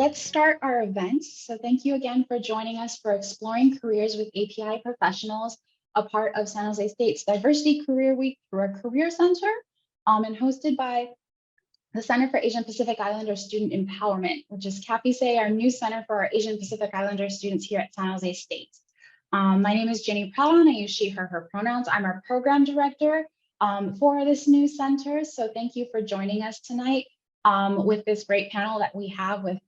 let's start our event. So thank you again for joining us for Exploring Careers with API Professionals, a part of San Jose State's Diversity Career Week through our Career Center, and hosted by the Center for Asian Pacific Islander Student Empowerment, which is CAPISE, our new center for our Asian Pacific Islander students here at San Jose State. My name is Jenny Proud, and I use she, her pronouns. I'm our program director for this new center. So thank you for joining us tonight with this great panel that we have with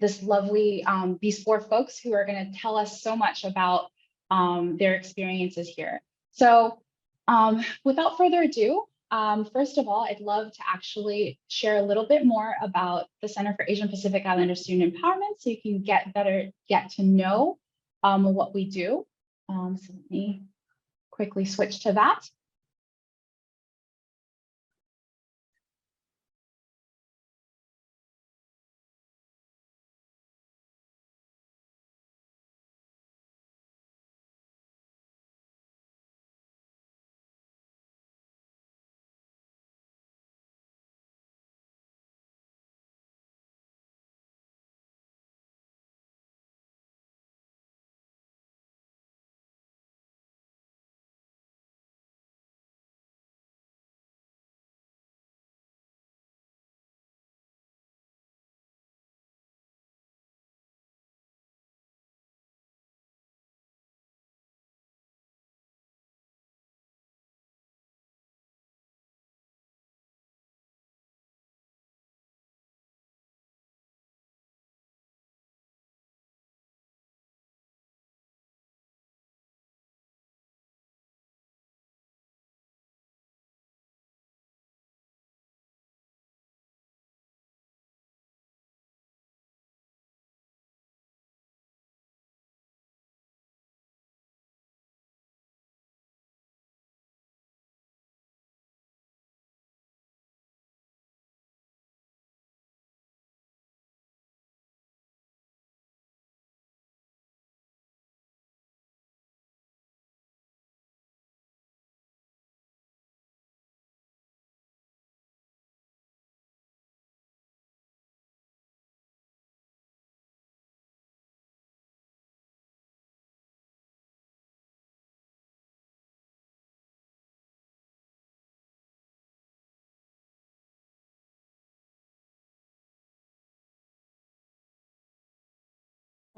this lovely, these four folks who are going to tell us so much about their experiences here. So without further ado, first of all, I'd love to actually share a little bit more about the Center for Asian Pacific Islander Student Empowerment so you can get to know what we do. So let me quickly switch to that.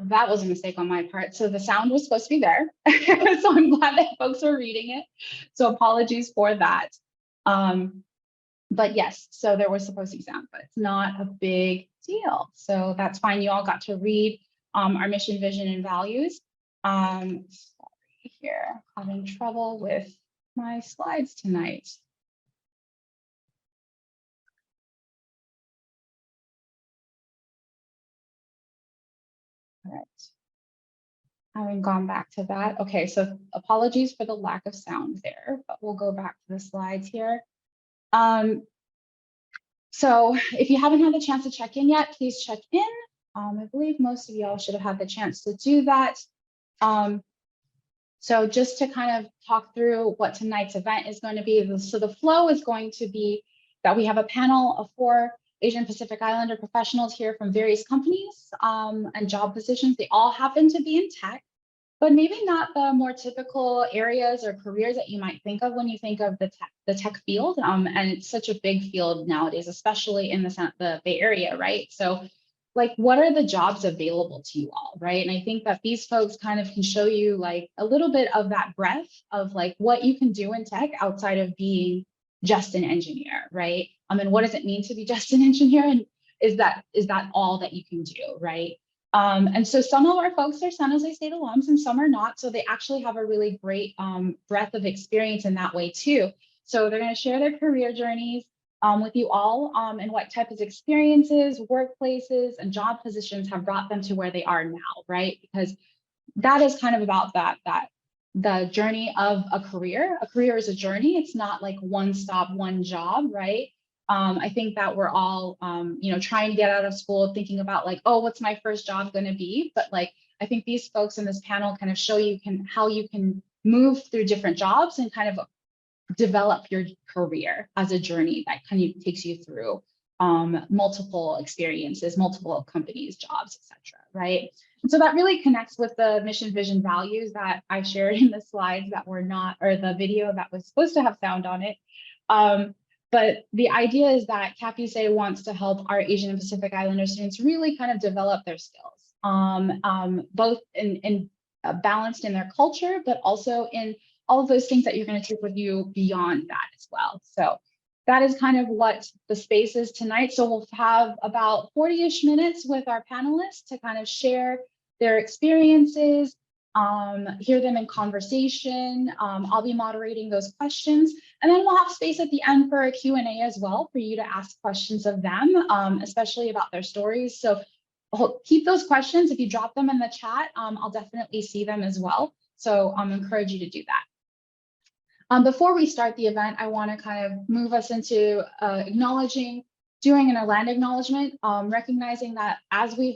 That was a mistake on my part. So the sound was supposed to be there. So I'm glad that folks are reading it. So apologies for that. But yes, so there was supposed to be sound, but it's not a big deal. So that's fine. You all got to read our mission, vision, and values. Sorry here, having trouble with my slides tonight. All right. Having gone back to that. Okay, so apologies for the lack of sound there, but we'll go back to the slides here. So if you haven't had the chance to check in yet, please check in. I believe most of y'all should have had the chance to do that. So just to kind of talk through what tonight's event is going to be. So the flow is going to be that we have a panel of 4 Asian Pacific Islander professionals here from various companies and job positions. They all happen to be in tech, but maybe not the more typical areas or careers that you might think of when you think of the tech field. And it's such a big field nowadays, especially in the Bay Area, right? So like, what are the jobs available to you all, right? And I think that these folks kind of can show you like a little bit of that breadth of like what you can do in tech outside of being just an engineer, right? And what does it mean to be just an engineer? And is that all that you can do, right? And so some of our folks are San Jose State alums and some are not. So they actually have a really great breadth of experience in that way too. So they're going to share their career journeys with you all and what type of experiences, workplaces, and job positions have brought them to where they are now, right? Because that is kind of about the journey of a career. A career is a journey. It's not like one stop, one job, right? I think that we're all, trying to get out of school thinking about like, oh, what's my first job going to be? But like, I think these folks in this panel kind of show you how you can move through different jobs and kind of develop your career as a journey that kind of takes you through multiple experiences, multiple companies, jobs, etc. Right? And so that really connects with the mission, vision, values that I shared in the slides that were not, or the video that was supposed to have sound on it. But the idea is that CAPUSE wants to help our Asian and Pacific Islander students really kind of develop their skills, both in balanced in their culture, but also in all of those things that you're going to take with you beyond that as well. So that is kind of what the space is tonight. So we'll have about 40-ish minutes with our panelists to kind of share their experiences, hear them in conversation. I'll be moderating those questions. And then we'll have space at the end for a Q&A as well for you to ask questions of them, especially about their stories. So keep those questions. If you drop them in the chat, I'll definitely see them as well. So encourage you to do that. Before we start the event, I want to kind of move us into doing a land acknowledgement, recognizing that as we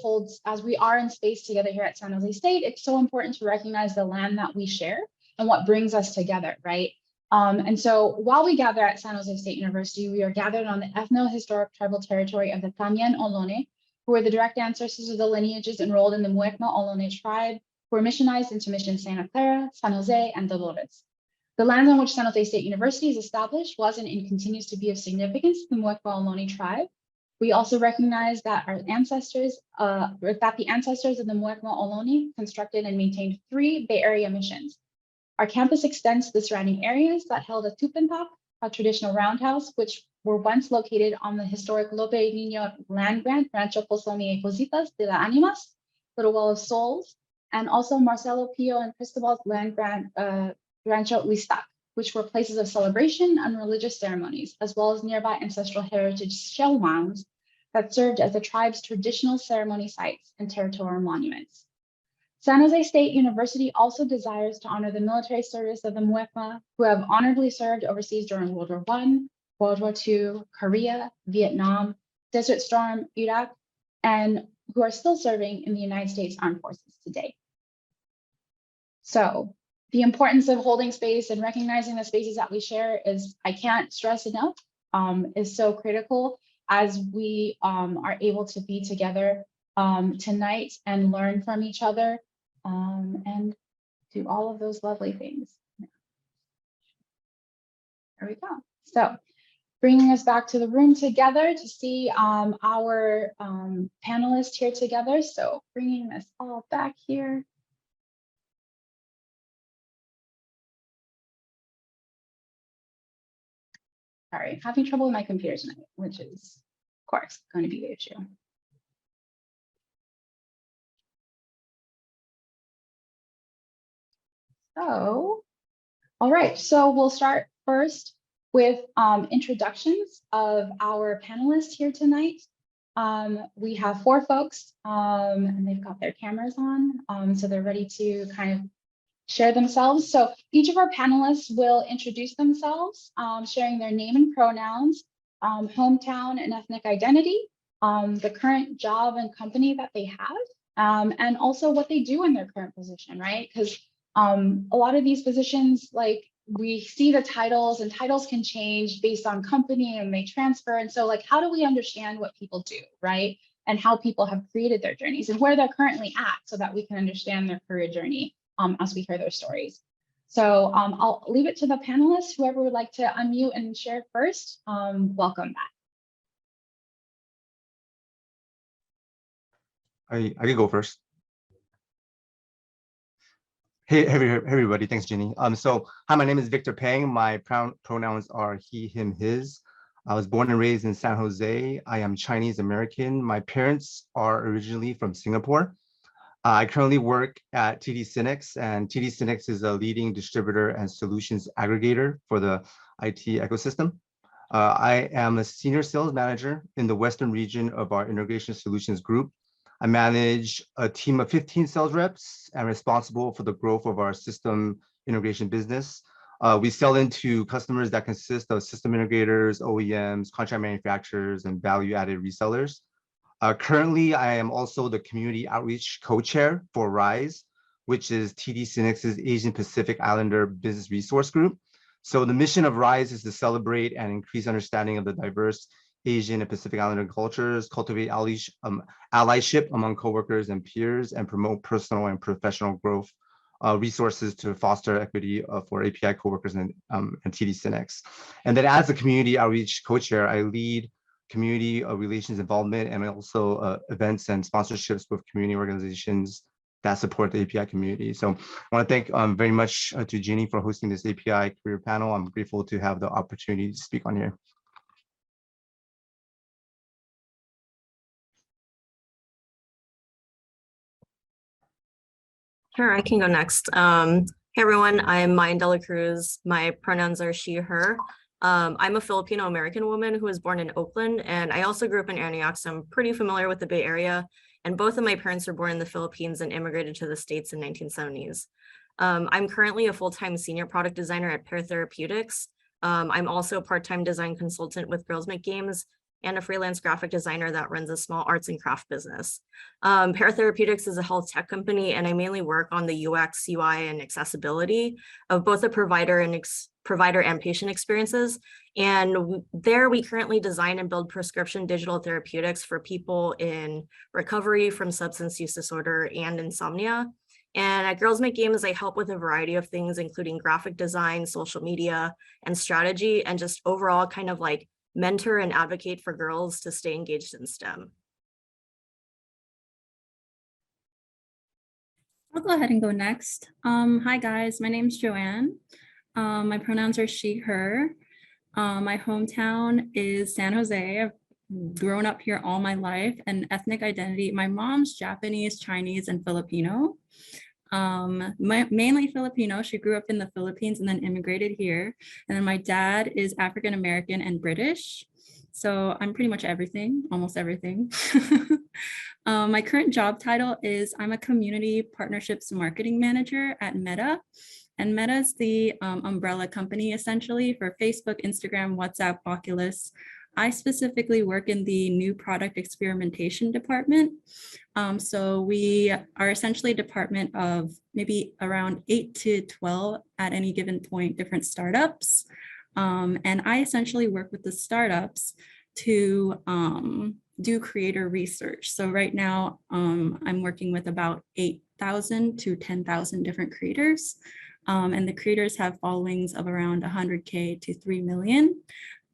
are in space together here at San Jose State, it's so important to recognize the land that we share and what brings us together, right? And so while we gather at San Jose State University, we are gathered on the ethno-historic tribal territory of the Tamien Ohlone, who are the direct ancestors of the lineages enrolled in the Muecma Ohlone tribe, who were missionized into Mission Santa Clara, San Jose, and Dolores. The land on which San Jose State University is established was and continues to be of significance to the Muecma Ohlone tribe. We also recognize that the ancestors of the Muecma Ohlone constructed and maintained 3 Bay Area missions. Our campus extends to the surrounding areas that held a tupentak, a traditional roundhouse, which were once located on the historic Lope Niño land grant, Rancho Pozomi y Cositas de las Animas, Little Well of Souls, and also Marcelo Pio and Cristobal's land grant, Rancho Listac, which were places of celebration and religious ceremonies, as well as nearby ancestral heritage shell mounds that served as the tribe's traditional ceremony sites and territorial monuments. San Jose State University also desires to honor the military service of the Muecma, who have honorably served overseas during World War I, World War II, Korea, Vietnam, Desert Storm, Iraq, and who are still serving in the United States Armed Forces today. So the importance of holding space and recognizing the spaces that we share is, I can't stress enough, is so critical as we are able to be together tonight and learn from each other and do all of those lovely things. There we go. So bringing us back to the room together to see our panelists here together. So bringing this all back here. Sorry, having trouble with my computer tonight, which is, of course, going to be the issue. So, all right, so we'll start first with introductions of our panelists here tonight. We have 4 folks, and they've got their cameras on, so they're ready to kind of share themselves. So each of our panelists will introduce themselves, sharing their name and pronouns, hometown and ethnic identity, the current job and company that they have, and also what they do in their current position, right? Because a lot of these positions, like we see the titles, and titles can change based on company and they transfer. And so like, how do we understand what people do, right? And how people have created their journeys and where they're currently at so that we can understand their career journey as we hear their stories. So I'll leave it to the panelists. Whoever would like to unmute and share first, welcome back. I can go first. Hey everybody, thanks Ginny. So hi, my name is Victor Pang. My pronouns are he, him, his. I was born and raised in San Jose. I am Chinese American. My parents are originally from Singapore. I currently work at TD SYNNEX, and TD SYNNEX is a leading distributor and solutions aggregator for the IT ecosystem. I am a senior sales manager in the Western region of our integration solutions group. I manage a team of 15 sales reps and responsible for the growth of our system integration business. We sell into customers that consist of system integrators, OEMs, contract manufacturers, and value-added resellers. Currently, I am also the community outreach co-chair for RISE, which is TD SYNNEX's Asian Pacific Islander Business Resource Group. So the mission of RISE is to celebrate and increase understanding of the diverse Asian and Pacific Islander cultures, cultivate allyship among coworkers and peers, and promote personal and professional growth, resources to foster equity for API coworkers and TD Synex. And then as a community outreach co-chair, I lead community relations involvement and also events and sponsorships with community organizations that support the API community. So I want to thank very much to Ginny for hosting this API career panel. I'm grateful to have the opportunity to speak on here. Sure, I can go next. Hey everyone, I'm Mayan Dela Cruz. My pronouns are she, her. I'm a Filipino American woman who was born in Oakland, and I also grew up in Antioch, so I'm pretty familiar with the Bay Area. And both of my parents were born in the Philippines and immigrated to the States in 1970s. I'm currently a full-time senior product designer at Pear Therapeutics. I'm also a part-time design consultant with Girls Make Games and a freelance graphic designer that runs a small arts and craft business. Pear Therapeutics is a health tech company, and I mainly work on the UX, UI, and accessibility of both the provider and patient experiences. And there we currently design and build prescription digital therapeutics for people in recovery from substance use disorder and insomnia. And at Girls Make Games, I help with a variety of things, including graphic design, social media, and strategy, and just overall kind of like mentor and advocate for girls to stay engaged in STEM. I'll go ahead and go next. Hi guys, my name's Joanne. My pronouns are she, her. My hometown is San Jose. I've grown up here all my life, and ethnic identity, my mom's Japanese, Chinese, and Filipino. Mainly Filipino. She grew up in the Philippines and then immigrated here. And then my dad is African American and British. So I'm pretty much everything, almost everything. My current job title is I'm a community partnerships marketing manager at Meta. And Meta is the umbrella company essentially for Facebook, Instagram, WhatsApp, Oculus. I specifically work in the new product experimentation department. So we are essentially a department of maybe around 8 to 12 at any given point, different startups. And I essentially work with the startups to do creator research. So right now I'm working with about 8,000 to 10,000 different creators. And the creators have followings of around 100K to 3 million.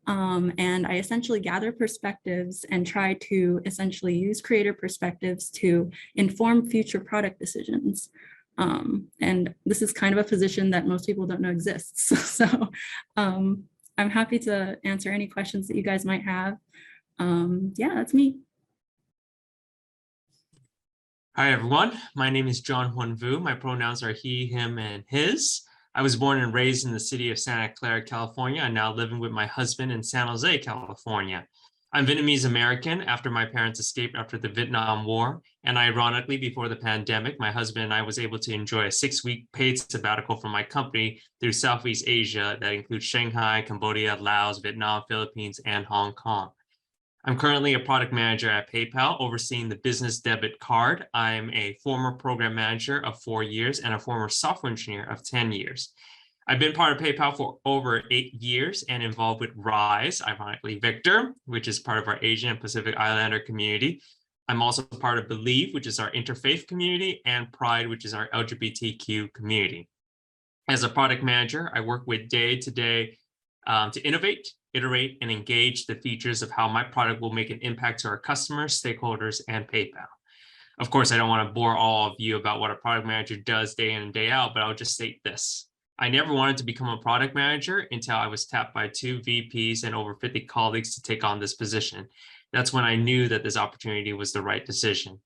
And I essentially gather perspectives and try to essentially use creator perspectives to inform future product decisions. And this is kind of a position that most people don't know exists. So I'm happy to answer any questions that you guys might have. Yeah, that's me. Hi, everyone. My name is John Huan Vu. My pronouns are he, him, and his. I was born and raised in the city of Santa Clara, California, and now living with my husband in San Jose, California. I'm Vietnamese American after my parents escaped after the Vietnam War. And ironically, before the pandemic, my husband and I was able to enjoy a 6-week paid sabbatical from my company through Southeast Asia that includes Shanghai, Cambodia, Laos, Vietnam, Philippines, and Hong Kong. I'm currently a product manager at PayPal, overseeing the business debit card. I'm a former program manager of 4 years and a former software engineer of 10 years. I've been part of PayPal for over 8 years and involved with Rise, ironically Victor, which is part of our Asian and Pacific Islander community. I'm also part of Believe, which is our interfaith community, and Pride, which is our LGBTQ community. As a product manager, I work with day-to-day to innovate, iterate, and engage the features of how my product will make an impact to our customers, stakeholders, and PayPal. Of course, I don't want to bore all of you about what a product manager does day in and day out, but I'll just state this. I never wanted to become a product manager until I was tapped by 2 VPs and over 50 colleagues to take on this position. That's when I knew that this opportunity was the right decision.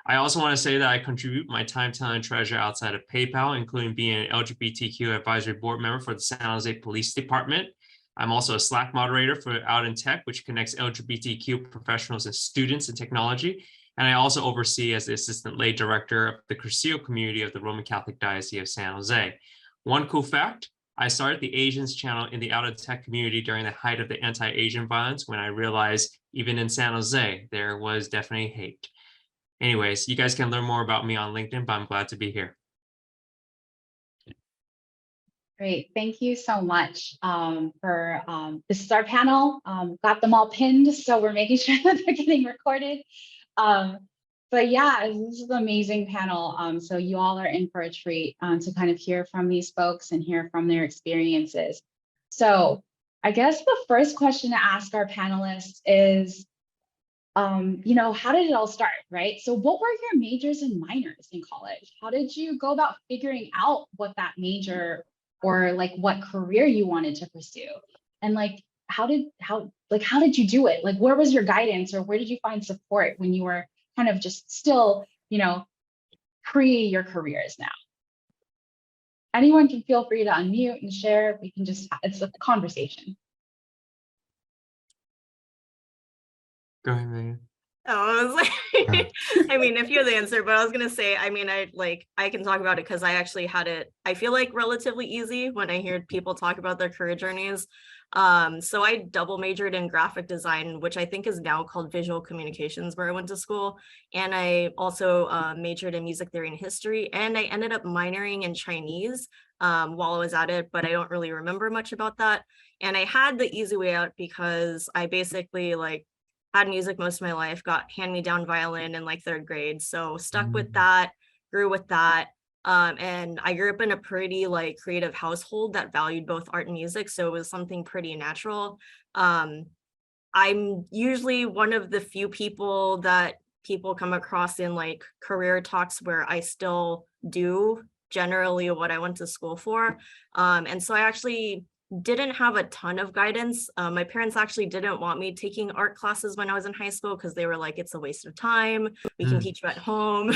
I also want to say that I contribute my time, talent, and treasure outside of PayPal, including being an LGBTQ advisory board member for the San Jose Police Department. I'm also a Slack moderator for Out in Tech, which connects LGBTQ professionals and students in technology. And I also oversee as the assistant lay director of the Cursillo community of the Roman Catholic Diocese of San Jose. One cool fact, I started the Asians channel in the Out in Tech community during the height of the anti-Asian violence when I realized even in San Jose, there was definitely hate. Anyways, you guys can learn more about me on LinkedIn, but I'm glad to be here. Great. Thank you so much this is our panel. Got them all pinned, so we're making sure that they're getting recorded. But yeah, this is an amazing panel. So you all are in for a treat to kind of hear from these folks and hear from their experiences. So I guess the first question to ask our panelists is, how did it all start, right? So what were your majors and minors in college? How did you go about figuring out what that major or like what career you wanted to pursue? And like, how did you do it? Like, where was your guidance or where did you find support when you were kind of just still, pre your careers now? Anyone can feel free to unmute and share. We can just, it's a conversation. Go ahead, Megan. Oh, I was like, I mean, if you have the answer, but I was gonna say, I mean, I can talk about it because I actually had it, I feel like relatively easy when I hear people talk about their career journeys. So I double majored in graphic design, which I think is now called visual communications, where I went to school. And I also majored in music theory and history, and I ended up minoring in Chinese while I was at it, but I don't really remember much about that. And I had the easy way out because I basically had music most of my life, got hand-me-down violin in like 3rd grade. So stuck with that, grew with that. And I grew up in a pretty creative household that valued both art and music. So it was something pretty natural. I'm usually one of the few people that people come across in career talks where I still do generally what I went to school for. And so I actually didn't have a ton of guidance. My parents actually didn't want me taking art classes when I was in high school because they were like, it's a waste of time. We can teach you at home.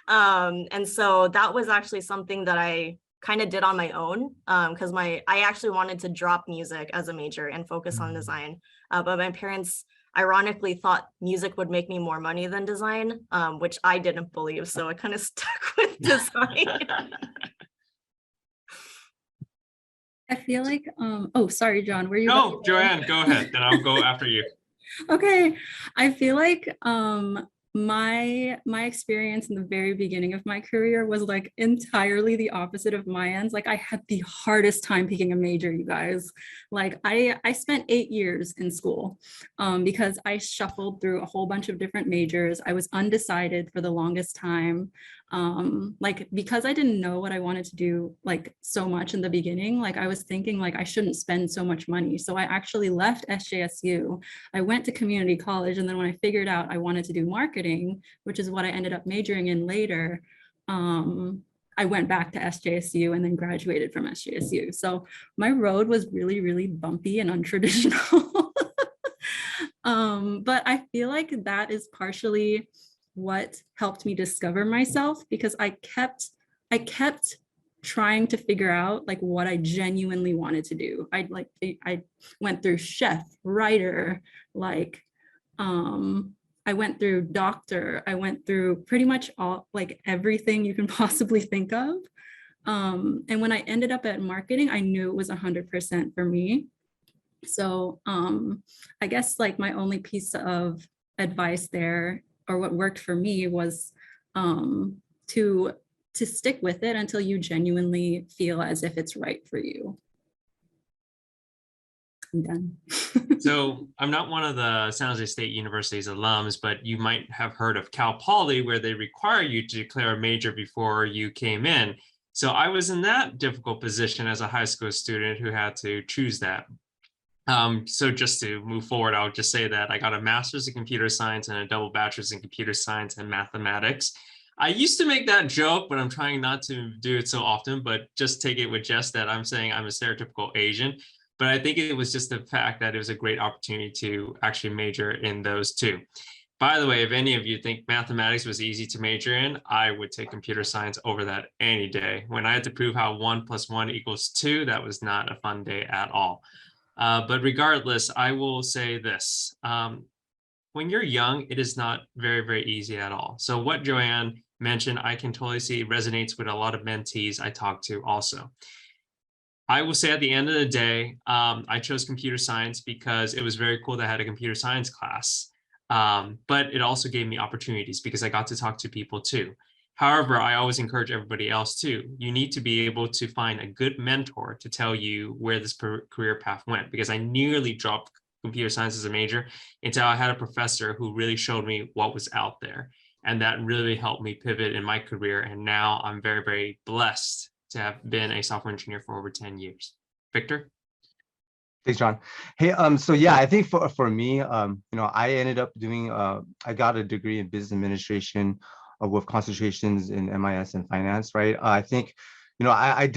And so that was actually something that I kind of did on my own because I actually wanted to drop music as a major and focus on design. But my parents ironically thought music would make me more money than design, which I didn't believe. So I kind of stuck with design. I feel like, oh, sorry, John, were you? No, Joanne, go ahead, then I'll go after you. Okay, I feel like my experience in the very beginning of my career was entirely the opposite of my ends. I had the hardest time picking a major, you guys. I spent 8 years in school because I shuffled through a whole bunch of different majors. I was undecided for the longest time. Because I didn't know what I wanted to do so much in the beginning, I was thinking I shouldn't spend so much money. So I actually left SJSU. I went to community college, and then when I figured out I wanted to do marketing, which is what I ended up majoring in later, I went back to SJSU and then graduated from SJSU. So my road was really, really bumpy and untraditional. But I feel like that is partially what helped me discover myself, because I kept trying to figure out what I genuinely wanted to do. I went through chef, writer, I went through doctor, I went through pretty much all everything you can possibly think of. And when I ended up at marketing, I knew it was 100% for me. So I guess my only piece of advice there, or what worked for me, was to stick with it until you genuinely feel as if it's right for you. I'm done. So I'm not one of the San Jose State University's alums, but you might have heard of Cal Poly, where they require you to declare a major before you came in. So I was in that difficult position as a high school student who had to choose that. So just to move forward, I'll just say that I got a master's in computer science and a double bachelor's in computer science and mathematics. I used to make that joke, but I'm trying not to do it so often, but just take it with jest that I'm saying I'm a stereotypical Asian. But I think it was just the fact that it was a great opportunity to actually major in those two. By the way, if any of you think mathematics was easy to major in, I would take computer science over that any day. When I had to prove how 1 + 1 = 2, that was not a fun day at all. But regardless, I will say this. When you're young, it is not very, very easy at all. So what Joanne mentioned, I can totally see resonates with a lot of mentees I talk to also. I will say at the end of the day, I chose computer science because it was very cool that I had a computer science class. But it also gave me opportunities because I got to talk to people too. However, I always encourage everybody else too. You need to be able to find a good mentor to tell you where this career path went, because I nearly dropped computer science as a major until I had a professor who really showed me what was out there. And that really helped me pivot in my career. And now I'm very, very blessed to have been a software engineer for over 10 years. Victor? Thanks, John. Hey, so yeah, I think for me, I ended up doing, I got a degree in business administration with concentrations in MIS and finance, right? I think, I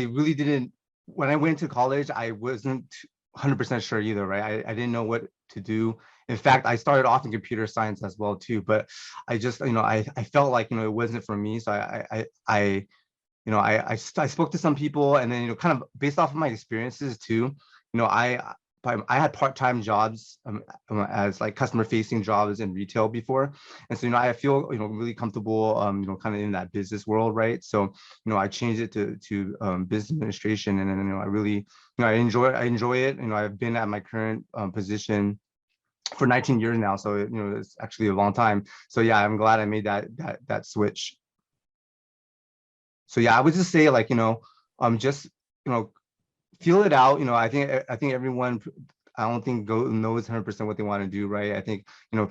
really didn't, when I went to college, I wasn't 100% sure either, right? I didn't know what to do. In fact, I started off in computer science as well too, but I just, I felt like, it wasn't for me. So I spoke to some people, and then, kind of based off of my experiences too, I had part-time jobs as like customer facing jobs in retail before. And so, I feel, really comfortable, kind of in that business world, right? So, I changed it to business administration, and then, I really, I enjoy it. I've been at my current position for 19 years now. So, it's actually a long time. So yeah, I'm glad I made that switch. So yeah, I would just say, like, just, feel it out. I think everyone, I don't think knows 100% what they want to do, right? I think,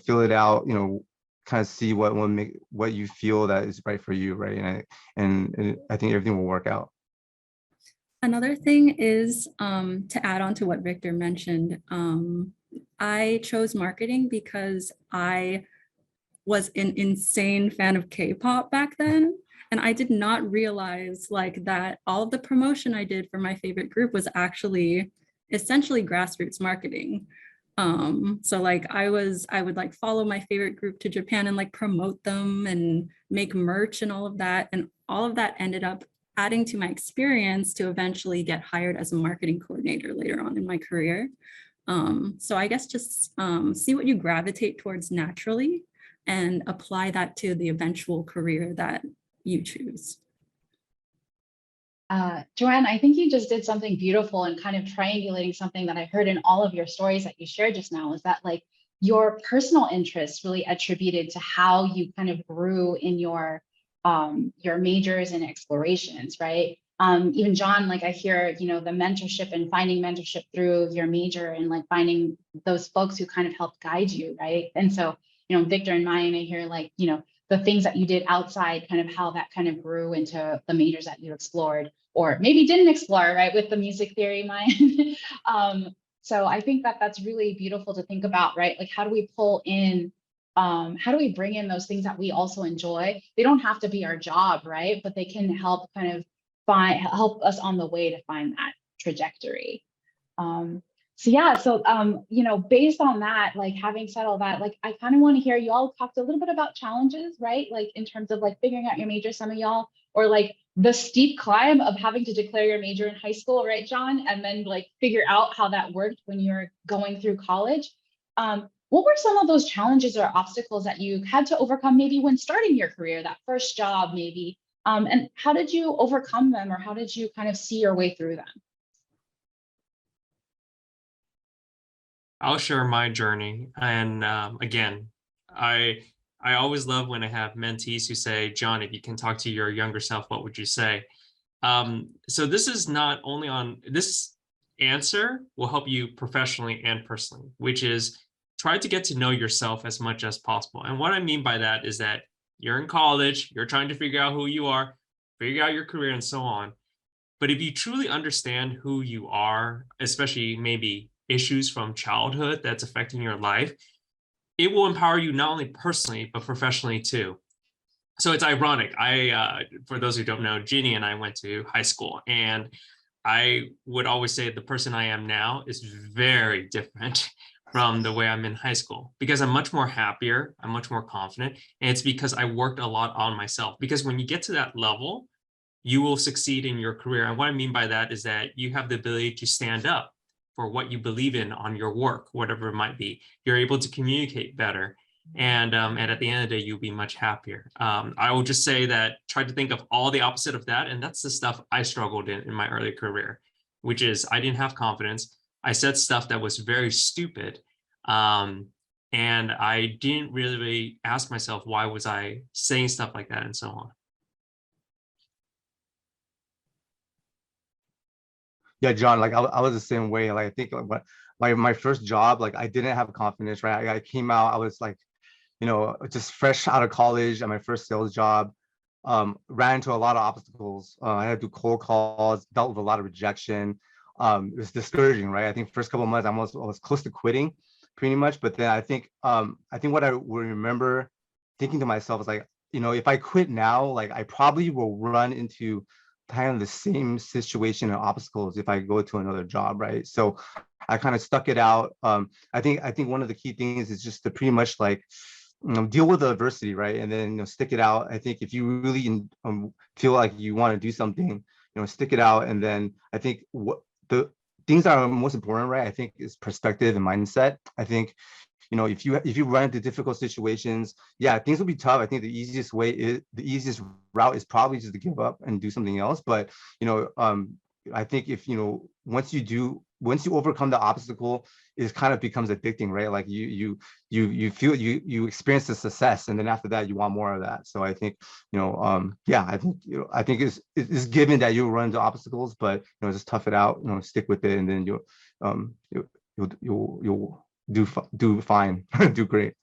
feel it out, kind of see what you feel that is right for you, right? And I think everything will work out. Another thing is, to add on to what Victor mentioned, I chose marketing because I was an insane fan of K-pop back then. And I did not realize like that all of the promotion I did for my favorite group was actually essentially grassroots marketing. So like I would like follow my favorite group to Japan and like promote them and make merch and all of that. And all of that ended up adding to my experience to eventually get hired as a marketing coordinator later on in my career. So I guess just see what you gravitate towards naturally and apply that to the eventual career that you choose. Joanne, I think you just did something beautiful and kind of triangulating something that I heard in all of your stories that you shared just now, is that like your personal interests really attributed to how you kind of grew in your majors and explorations, right? Even John, like I hear, the mentorship and finding mentorship through your major and like finding those folks who kind of helped guide you, right? And so, Victor and Maya, I hear like, the things that you did outside, kind of how that kind of grew into the majors that you explored, or maybe didn't explore, right, with the music theory mind. So I think that that's really beautiful to think about, right? Like, how do we pull in, how do we bring in those things that we also enjoy? They don't have to be our job, right? But they can help kind of help us on the way to find that trajectory. So yeah, so based on that, like having said all that, like I kind of want to hear, you all talked a little bit about challenges, right? Like in terms of like figuring out your major, some of y'all, or like the steep climb of having to declare your major in high school, right, John? And then like figure out how that worked when you're going through college. What were some of those challenges or obstacles that you had to overcome maybe when starting your career, that first job maybe? And how did you overcome them, or how did you kind of see your way through them? I'll share my journey. And again, I always love when I have mentees who say, John, if you can talk to your younger self, what would you say? So this is not only on, this answer will help you professionally and personally, which is try to get to know yourself as much as possible. And what I mean by that is that you're in college, you're trying to figure out who you are, figure out your career and so on. But if you truly understand who you are, especially maybe issues from childhood that's affecting your life, it will empower you not only personally, but professionally too. So it's ironic. For those who don't know, Ginny and I went to high school, and I would always say the person I am now is very different from the way I'm in high school, because I'm much more happier, I'm much more confident, and it's because I worked a lot on myself. Because when you get to that level, you will succeed in your career. And what I mean by that is that you have the ability to stand up for what you believe in on your work, whatever it might be. You're able to communicate better. And at the end of the day, you'll be much happier. I will just say that try to think of all the opposite of that. And that's the stuff I struggled in my early career, which is I didn't have confidence. I said stuff that was very stupid. And I didn't really ask myself, why was I saying stuff like that and so on. Yeah, John, like I was the same way. Like I think like what my first job, like I didn't have confidence, right? I came out, I was like, just fresh out of college and my first sales job. Ran into a lot of obstacles. I had to do cold calls, dealt with a lot of rejection. It was discouraging, right? I think first couple of months I was close to quitting pretty much. But then I think what I would remember thinking to myself is like, if I quit now, like I probably will run into kind of the same situation and obstacles if I go to another job, right? So I kind of stuck it out. I think one of the key things is just to pretty much like deal with the adversity, right? And then stick it out. I think if you really feel like you want to do something, stick it out. And then I think what the things that are most important, right? I think is perspective and mindset. I think if you run into difficult situations, yeah, things will be tough. I think the easiest route is probably just to give up and do something else. But I think if once you overcome the obstacle, it kind of becomes addicting, right? Like you feel you experience the success, and then after that you want more of that. So I think yeah, I think it's given that you'll run into obstacles, but just tough it out, stick with it, and then you'll do fine, do great.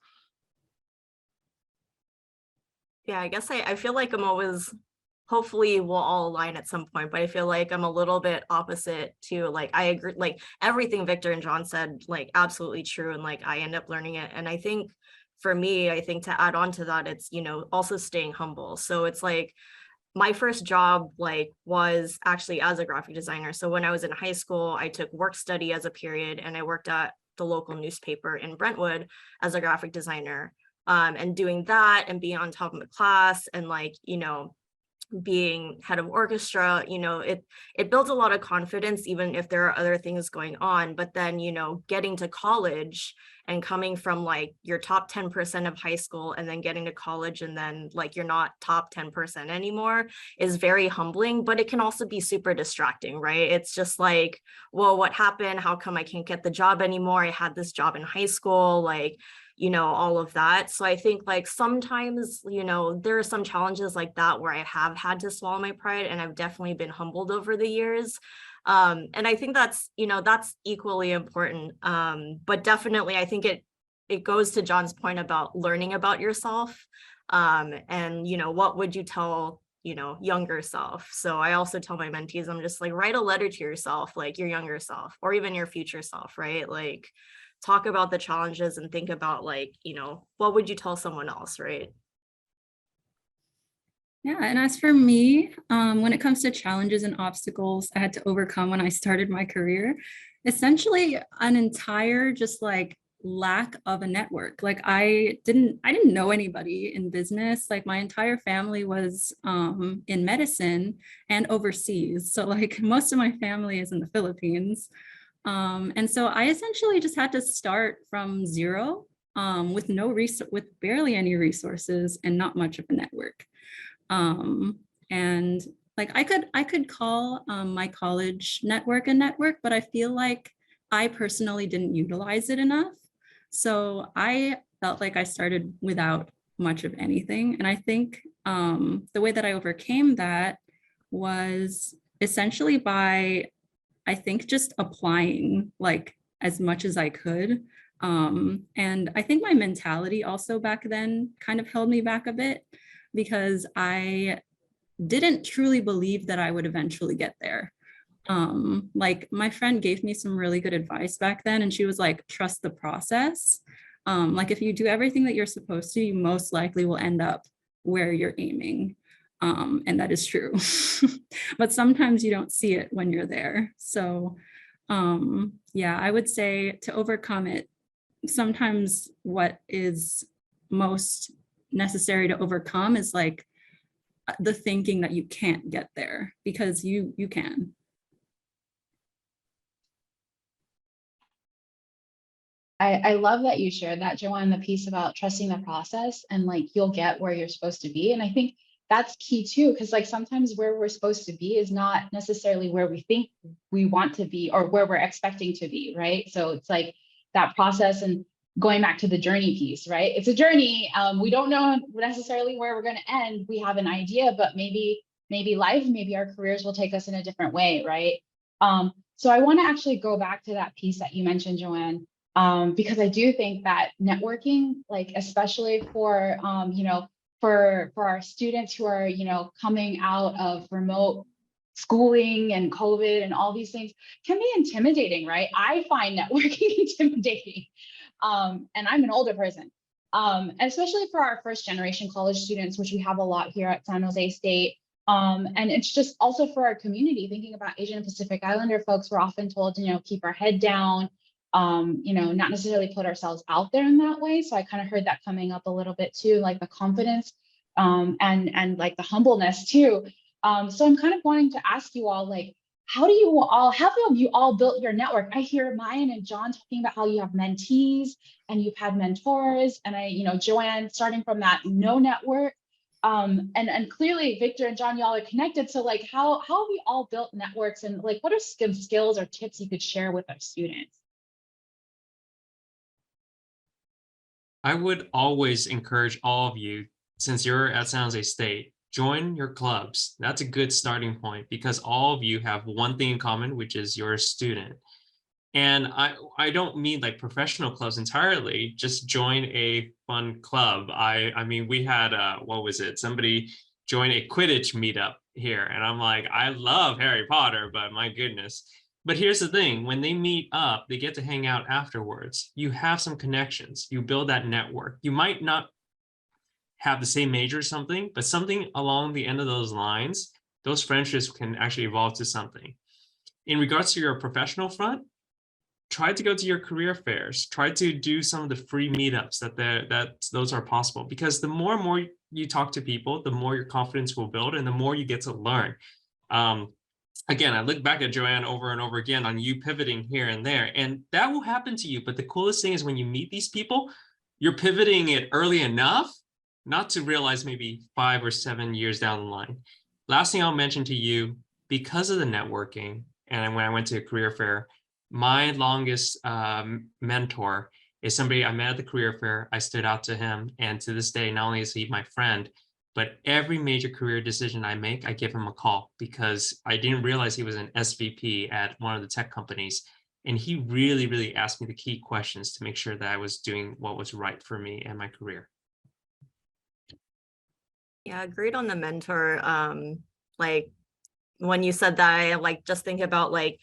Yeah, I guess I feel like I'm always, hopefully we'll all align at some point, but I feel like I'm a little bit opposite to, like, I agree, like everything Victor and John said, like absolutely true. And like, I end up learning it. And I think for me, I think to add on to that, it's, also staying humble. So it's like, my first job was actually as a graphic designer. So when I was in high school, I took work study as a period, and I worked at the local newspaper in Brentwood as a graphic designer. And doing that and being on top of the class and being head of orchestra, it builds a lot of confidence, even if there are other things going on. But then, getting to college and coming from your top 10% of high school and then getting to college and then you're not top 10% anymore is very humbling, but it can also be super distracting, right? It's just like, well, what happened? How come I can't get the job anymore? I had this job in high school, all of that. So I think sometimes, there are some challenges like that where I have had to swallow my pride, and I've definitely been humbled over the years. And I think that's equally important. But definitely, I think it goes to John's point about learning about yourself. And, what would you tell, younger self? So I also tell my mentees, I'm just write a letter to yourself, your younger self, or even your future self, right? Talk about the challenges and think about what would you tell someone else, right? Yeah, and as for me, when it comes to challenges and obstacles I had to overcome when I started my career, essentially an entire just lack of a network. I didn't know anybody in business. My entire family was in medicine and overseas. So most of my family is in the Philippines. And so I essentially just had to start from zero with with barely any resources and not much of a network. And I could call my college network a network, but I feel like I personally didn't utilize it enough. So I felt like I started without much of anything. And I think the way that I overcame that was essentially by, I think, just applying as much as I could. And I think my mentality also back then kind of held me back a bit, because I didn't truly believe that I would eventually get there. My friend gave me some really good advice back then, and she was like, trust the process. If you do everything that you're supposed to, you most likely will end up where you're aiming. And that is true. But sometimes you don't see it when you're there. So yeah, I would say to overcome it, sometimes what is most necessary to overcome is the thinking that you can't get there, because you can. I love that you shared that, Joanne, the piece about trusting the process and you'll get where you're supposed to be. And I think that's key too, because sometimes where we're supposed to be is not necessarily where we think we want to be or where we're expecting to be, right? So it's that process, and going back to the journey piece, right? It's a journey. We don't know necessarily where we're going to end. We have an idea, but maybe life, maybe our careers will take us in a different way, right? So I want to actually go back to that piece that you mentioned, Joanne, because I do think that networking, like especially for for our students who are coming out of remote schooling and COVID and all these things, can be intimidating, right? I find networking intimidating. And I'm an older person, especially for our first generation college students, which we have a lot here at San Jose State. And it's just also for our community, thinking about Asian and Pacific Islander folks, we're often told to, keep our head down, not necessarily put ourselves out there in that way. So I kind of heard that coming up a little bit too, like the confidence and like the humbleness too. So I'm kind of wanting to ask you all, like, how have you all built your network? I hear Mayan and John talking about how you have mentees and you've had mentors, and Joanne starting from that no network. And clearly Victor and John, y'all are connected. So like, how have we all built networks, and like, what are skills or tips you could share with our students? I would always encourage all of you, since you're at San Jose State, join your clubs. That's a good starting point because all of you have one thing in common, which is you're a student. And I don't mean like professional clubs entirely, just join a fun club. I mean, we had, what was it? Somebody join a Quidditch meetup here. And I'm like, I love Harry Potter, but my goodness. But here's the thing, when they meet up, they get to hang out afterwards. You have some connections, you build that network. You might not have the same major or something, but something along the end of those lines, those friendships can actually evolve to something. In regards to your professional front, try to go to your career fairs, try to do some of the free meetups that those are possible, because the more and more you talk to people, the more your confidence will build and the more you get to learn. Again, I look back at Joanne over and over again on you pivoting here and there, and that will happen to you. But the coolest thing is when you meet these people, you're pivoting it early enough not to realize maybe 5 or 7 years down the line. Last thing I'll mention to you, because of the networking, and when I went to a career fair, my longest mentor is somebody I met at the career fair. I stood out to him, and to this day, not only is he my friend, but every major career decision I make, I give him a call, because I didn't realize he was an SVP at one of the tech companies. And he really, really asked me the key questions to make sure that I was doing what was right for me and my career. Yeah, agreed on the mentor. Like when you said that, I like just think about like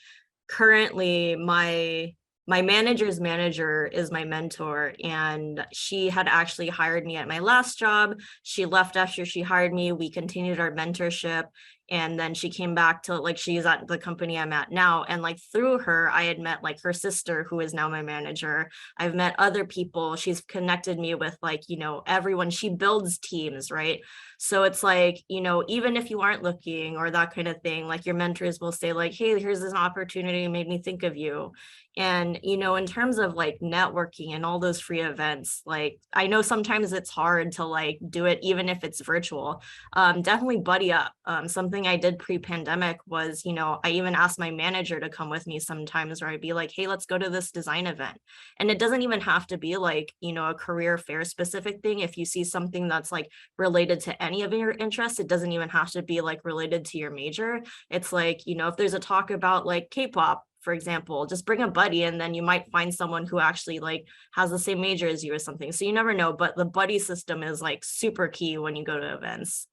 currently my manager's manager is my mentor, and she had actually hired me at my last job. She left after she hired me. We continued our mentorship, and then she came back to like, she's at the company I'm at now. And like through her, I had met like her sister, who is now my manager. I've met other people. She's connected me with like, everyone. She builds teams, right? So it's like, even if you aren't looking or that kind of thing, like your mentors will say like, hey, here's an opportunity, made me think of you. And, in terms of like networking and all those free events, like I know sometimes it's hard to like do it, even if it's virtual. Definitely buddy up. Something I did pre-pandemic was, I even asked my manager to come with me sometimes, where I'd be like, hey, let's go to this design event. And it doesn't even have to be like, a career fair specific thing. If you see something that's like related to any of your interests, it doesn't even have to be like related to your major. It's like, if there's a talk about like K-pop, for example, just bring a buddy, and then you might find someone who actually like has the same major as you or something. So you never know, but the buddy system is like super key when you go to events.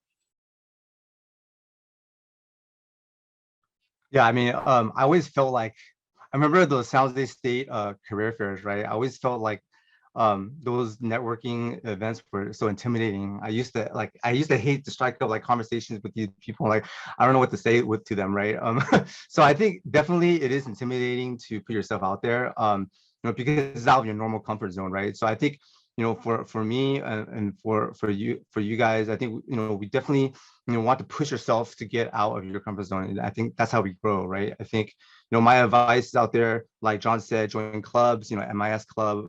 Yeah, I mean, I always felt like, I remember those San Jose State career fairs, right? I always felt like those networking events were so intimidating. I used to hate to strike up like conversations with these people. Like, I don't know what to say to them, right? So I think definitely it is intimidating to put yourself out there, because it's out of your normal comfort zone, right? So I think, for me and for you guys, I think, we definitely, want to push yourself to get out of your comfort zone. And I think that's how we grow, right? I think, my advice out there, like John said, join clubs, MIS club.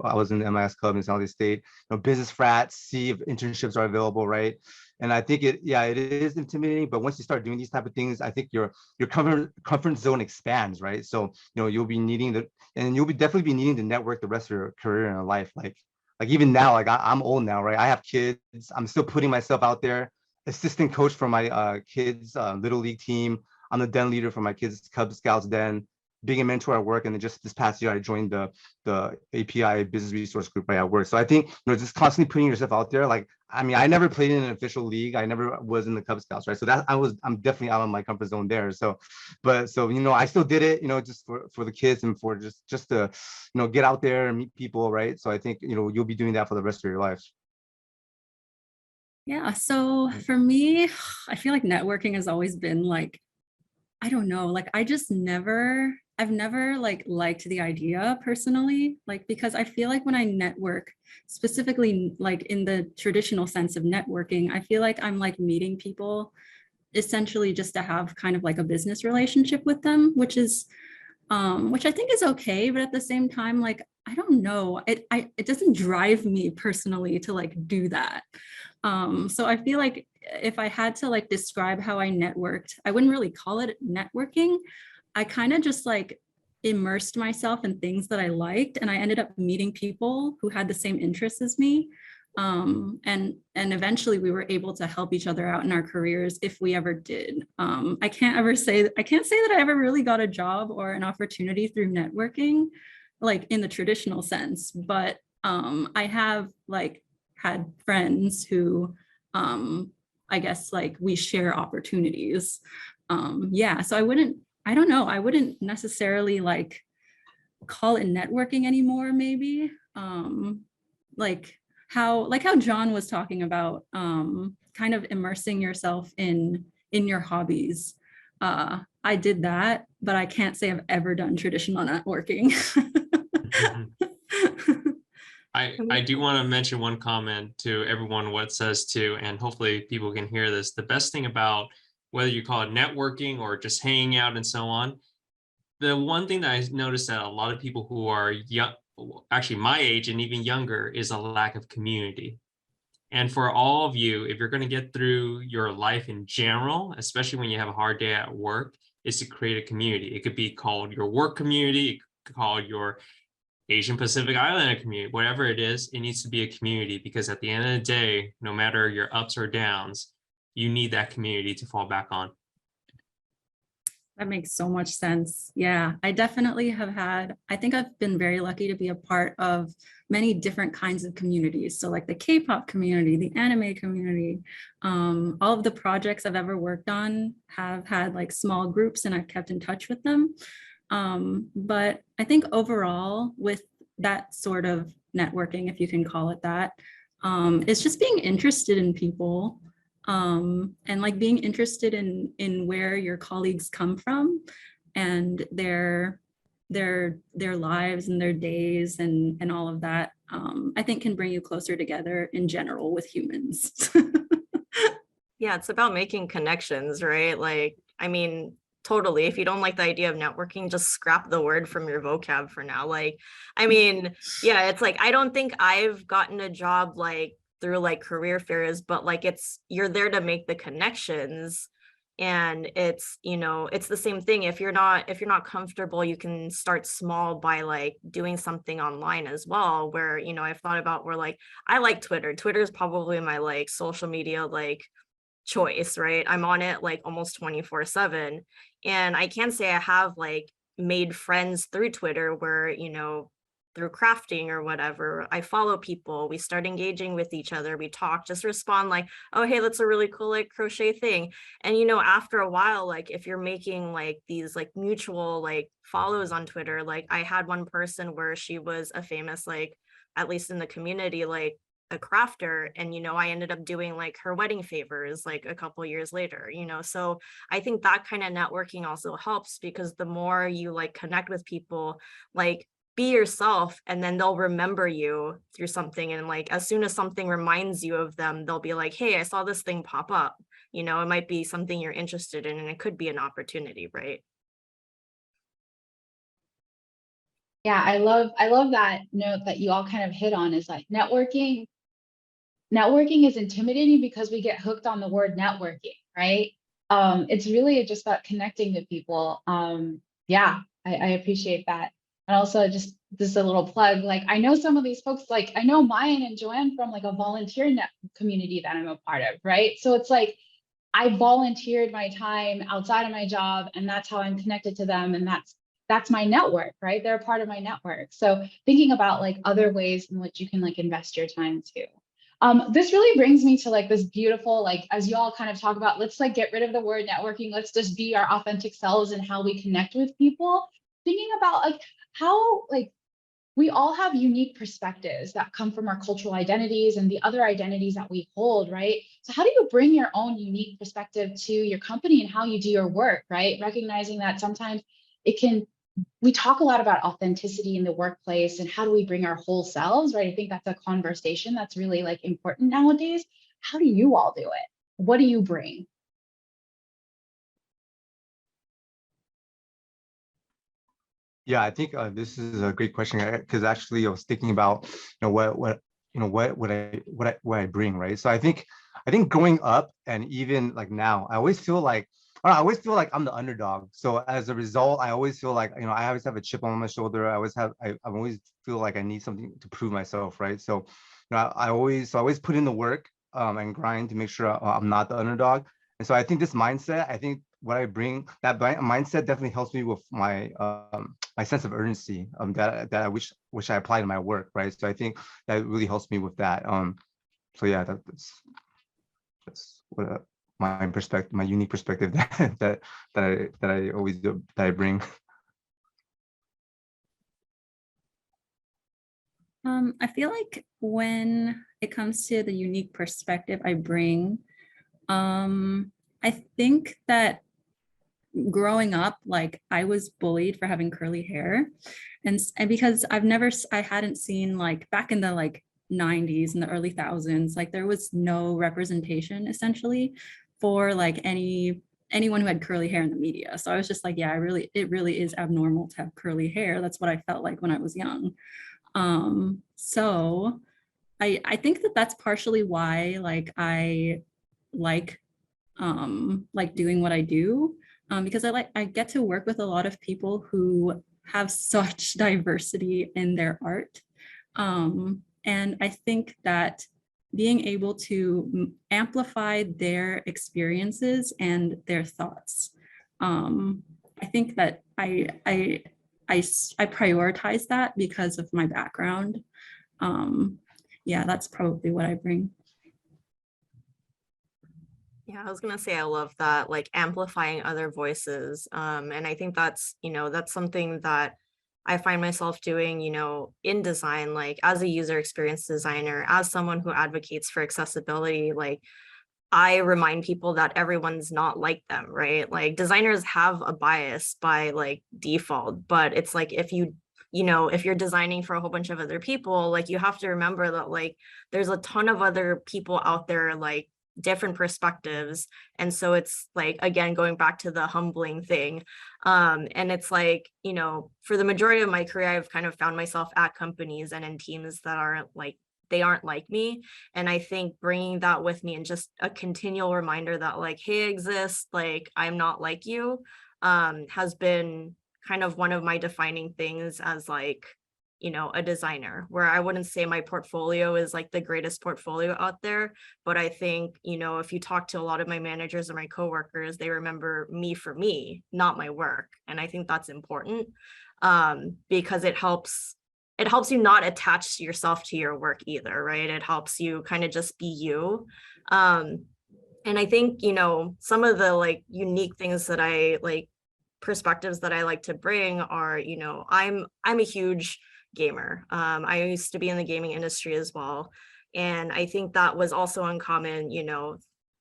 I was in the MIS club in San Jose State, business frats, see if internships are available, right? And I think it is intimidating, but once you start doing these type of things, I think your comfort zone expands, right? So, you'll be needing and you'll be definitely be needing to network the rest of your career and life. Like even now, like I'm old now, right? I have kids. I'm still putting myself out there, assistant coach for my kids' little league team. I'm the den leader for my kids' Cub Scouts den, being a mentor at work. And then just this past year, I joined the API Business Resource Group right at work. So I think, just constantly putting yourself out there. Like, I mean, I never played in an official league. I never was in the Cub Scouts, right? So I'm definitely out of my comfort zone there. So, I still did it, just for the kids and for just to, get out there and meet people, right? So I think, you'll be doing that for the rest of your life. Yeah, so for me, I feel like networking has always been like, I don't know, like I've never like liked the idea personally, like because I feel like when I network, specifically like in the traditional sense of networking, I feel like I'm like meeting people essentially just to have kind of like a business relationship with them, which I think is okay, but at the same time, like I don't know, it doesn't drive me personally to like do that. So I feel like if I had to like describe how I networked, I wouldn't really call it networking. I kind of just like immersed myself in things that I liked, and I ended up meeting people who had the same interests as me. And eventually we were able to help each other out in our careers if we ever did. I can't say that I ever really got a job or an opportunity through networking, like in the traditional sense, but I have like had friends who I guess like we share opportunities. Yeah, so I don't know, I wouldn't necessarily like call it networking anymore, maybe. Like how John was talking about, kind of immersing yourself in your hobbies. I did that, but I can't say I've ever done traditional networking. I do want to mention one comment to everyone what says too, and hopefully people can hear this. The best thing about whether you call it networking or just hanging out and so on, the one thing that I noticed that a lot of people who are young, actually my age and even younger, is a lack of community. And for all of you, if you're going to get through your life in general, especially when you have a hard day at work, is to create a community. It could be called your work community, it could be called your Asian Pacific Islander community, whatever it is, it needs to be a community, because at the end of the day, no matter your ups or downs, you need that community to fall back on. That makes so much sense. Yeah, I definitely I think I've been very lucky to be a part of many different kinds of communities. So like the K-pop community, the anime community, all of the projects I've ever worked on have had like small groups and I've kept in touch with them. But I think overall with that sort of networking, if you can call it that, it's just being interested in people. And like being interested in where your colleagues come from and their lives and their days and all of that, I think can bring you closer together in general with humans. Yeah, it's about making connections, right? Like, I mean, totally. If you don't like the idea of networking, just scrap the word from your vocab for now. Like, I mean, yeah, it's like, I don't think I've gotten a job like through like career fairs, but like you're there to make the connections. And it's, it's the same thing. If you're not comfortable, you can start small by like doing something online as well, where, I've thought about where like, I like Twitter. Twitter is probably my like social media, like choice, right? I'm on it like almost 24/7. And I can say I have like made friends through Twitter where, through crafting or whatever, I follow people, we start engaging with each other, we talk, just respond like, oh, hey, that's a really cool like crochet thing. And after a while, like if you're making like these like mutual like follows on Twitter, like I had one person where she was a famous, like at least in the community, like a crafter, and I ended up doing like her wedding favors like a couple years later. So I think that kind of networking also helps, because the more you like connect with people, like be yourself, and then they'll remember you through something. And like, as soon as something reminds you of them, they'll be like, hey, I saw this thing pop up. You know, it might be something you're interested in, and it could be an opportunity, right? Yeah, I love that note that you all kind of hit on, is like networking. Networking is intimidating because we get hooked on the word networking, right? It's really just about connecting to people. Yeah, I appreciate that. And also just a little plug, like I know some of these folks, like I know Mayan and Joanne from like a volunteer net community that I'm a part of, right? So it's like I volunteered my time outside of my job, and that's how I'm connected to them. And that's my network, right? They're a part of my network. So thinking about like other ways in which you can like invest your time too. This really brings me to like this beautiful, like, as you all kind of talk about, let's like get rid of the word networking. Let's just be our authentic selves and how we connect with people. Thinking about like how like we all have unique perspectives that come from our cultural identities and the other identities that we hold, right? So how do you bring your own unique perspective to your company and how you do your work, right? Recognizing that sometimes we talk a lot about authenticity in the workplace and how do we bring our whole selves, right? I think that's a conversation that's really like important nowadays. How do you all do it? What do you bring? Yeah, I think this is a great question, because actually I was thinking about what I bring, right? So I think growing up and even like now, I always feel like I'm the underdog. So as a result, I always feel like I always have a chip on my shoulder. I always feel like I need something to prove myself, right? So I always put in the work and grind to make sure I'm not the underdog. And so I think this mindset, I think what I bring, that mindset definitely helps me with my sense of urgency that I wish I applied in my work, right? So I think that really helps me with that. So yeah, that's what my perspective, my unique perspective that I always do, that I bring. I feel like when it comes to the unique perspective I bring, I think that growing up, like I was bullied for having curly hair, and because I hadn't seen, like back in the like 90s and the early thousands, like there was no representation essentially for like anyone who had curly hair in the media. So I was just like, yeah, it really is abnormal to have curly hair. That's what I felt like when I was young. So I think that that's partially why like I like doing what I do, because I get to work with a lot of people who have such diversity in their art. And I think that being able to amplify their experiences and their thoughts, I think that I prioritize that because of my background. Yeah, that's probably what I bring. Yeah, I was gonna say I love that, like amplifying other voices. And I think that's, that's something that I find myself doing, in design, like as a user experience designer, as someone who advocates for accessibility, like I remind people that everyone's not like them, right? Like designers have a bias by like default, but it's like if you're designing for a whole bunch of other people, like you have to remember that like there's a ton of other people out there, like different perspectives. And so it's like, again, going back to the humbling thing. And it's like, for the majority of my career, I've kind of found myself at companies and in teams that aren't like me. And I think bringing that with me and just a continual reminder that like, hey, I exist, like I'm not like you, has been kind of one of my defining things as like, a designer, where I wouldn't say my portfolio is like the greatest portfolio out there. But I think, if you talk to a lot of my managers or my coworkers, they remember me for me, not my work. And I think that's important, because it helps you not attach yourself to your work either, right? It helps you kind of just be you. And I think, some of the like unique things that I like, perspectives that I like to bring are, I'm a huge gamer. I used to be in the gaming industry as well. And I think that was also uncommon,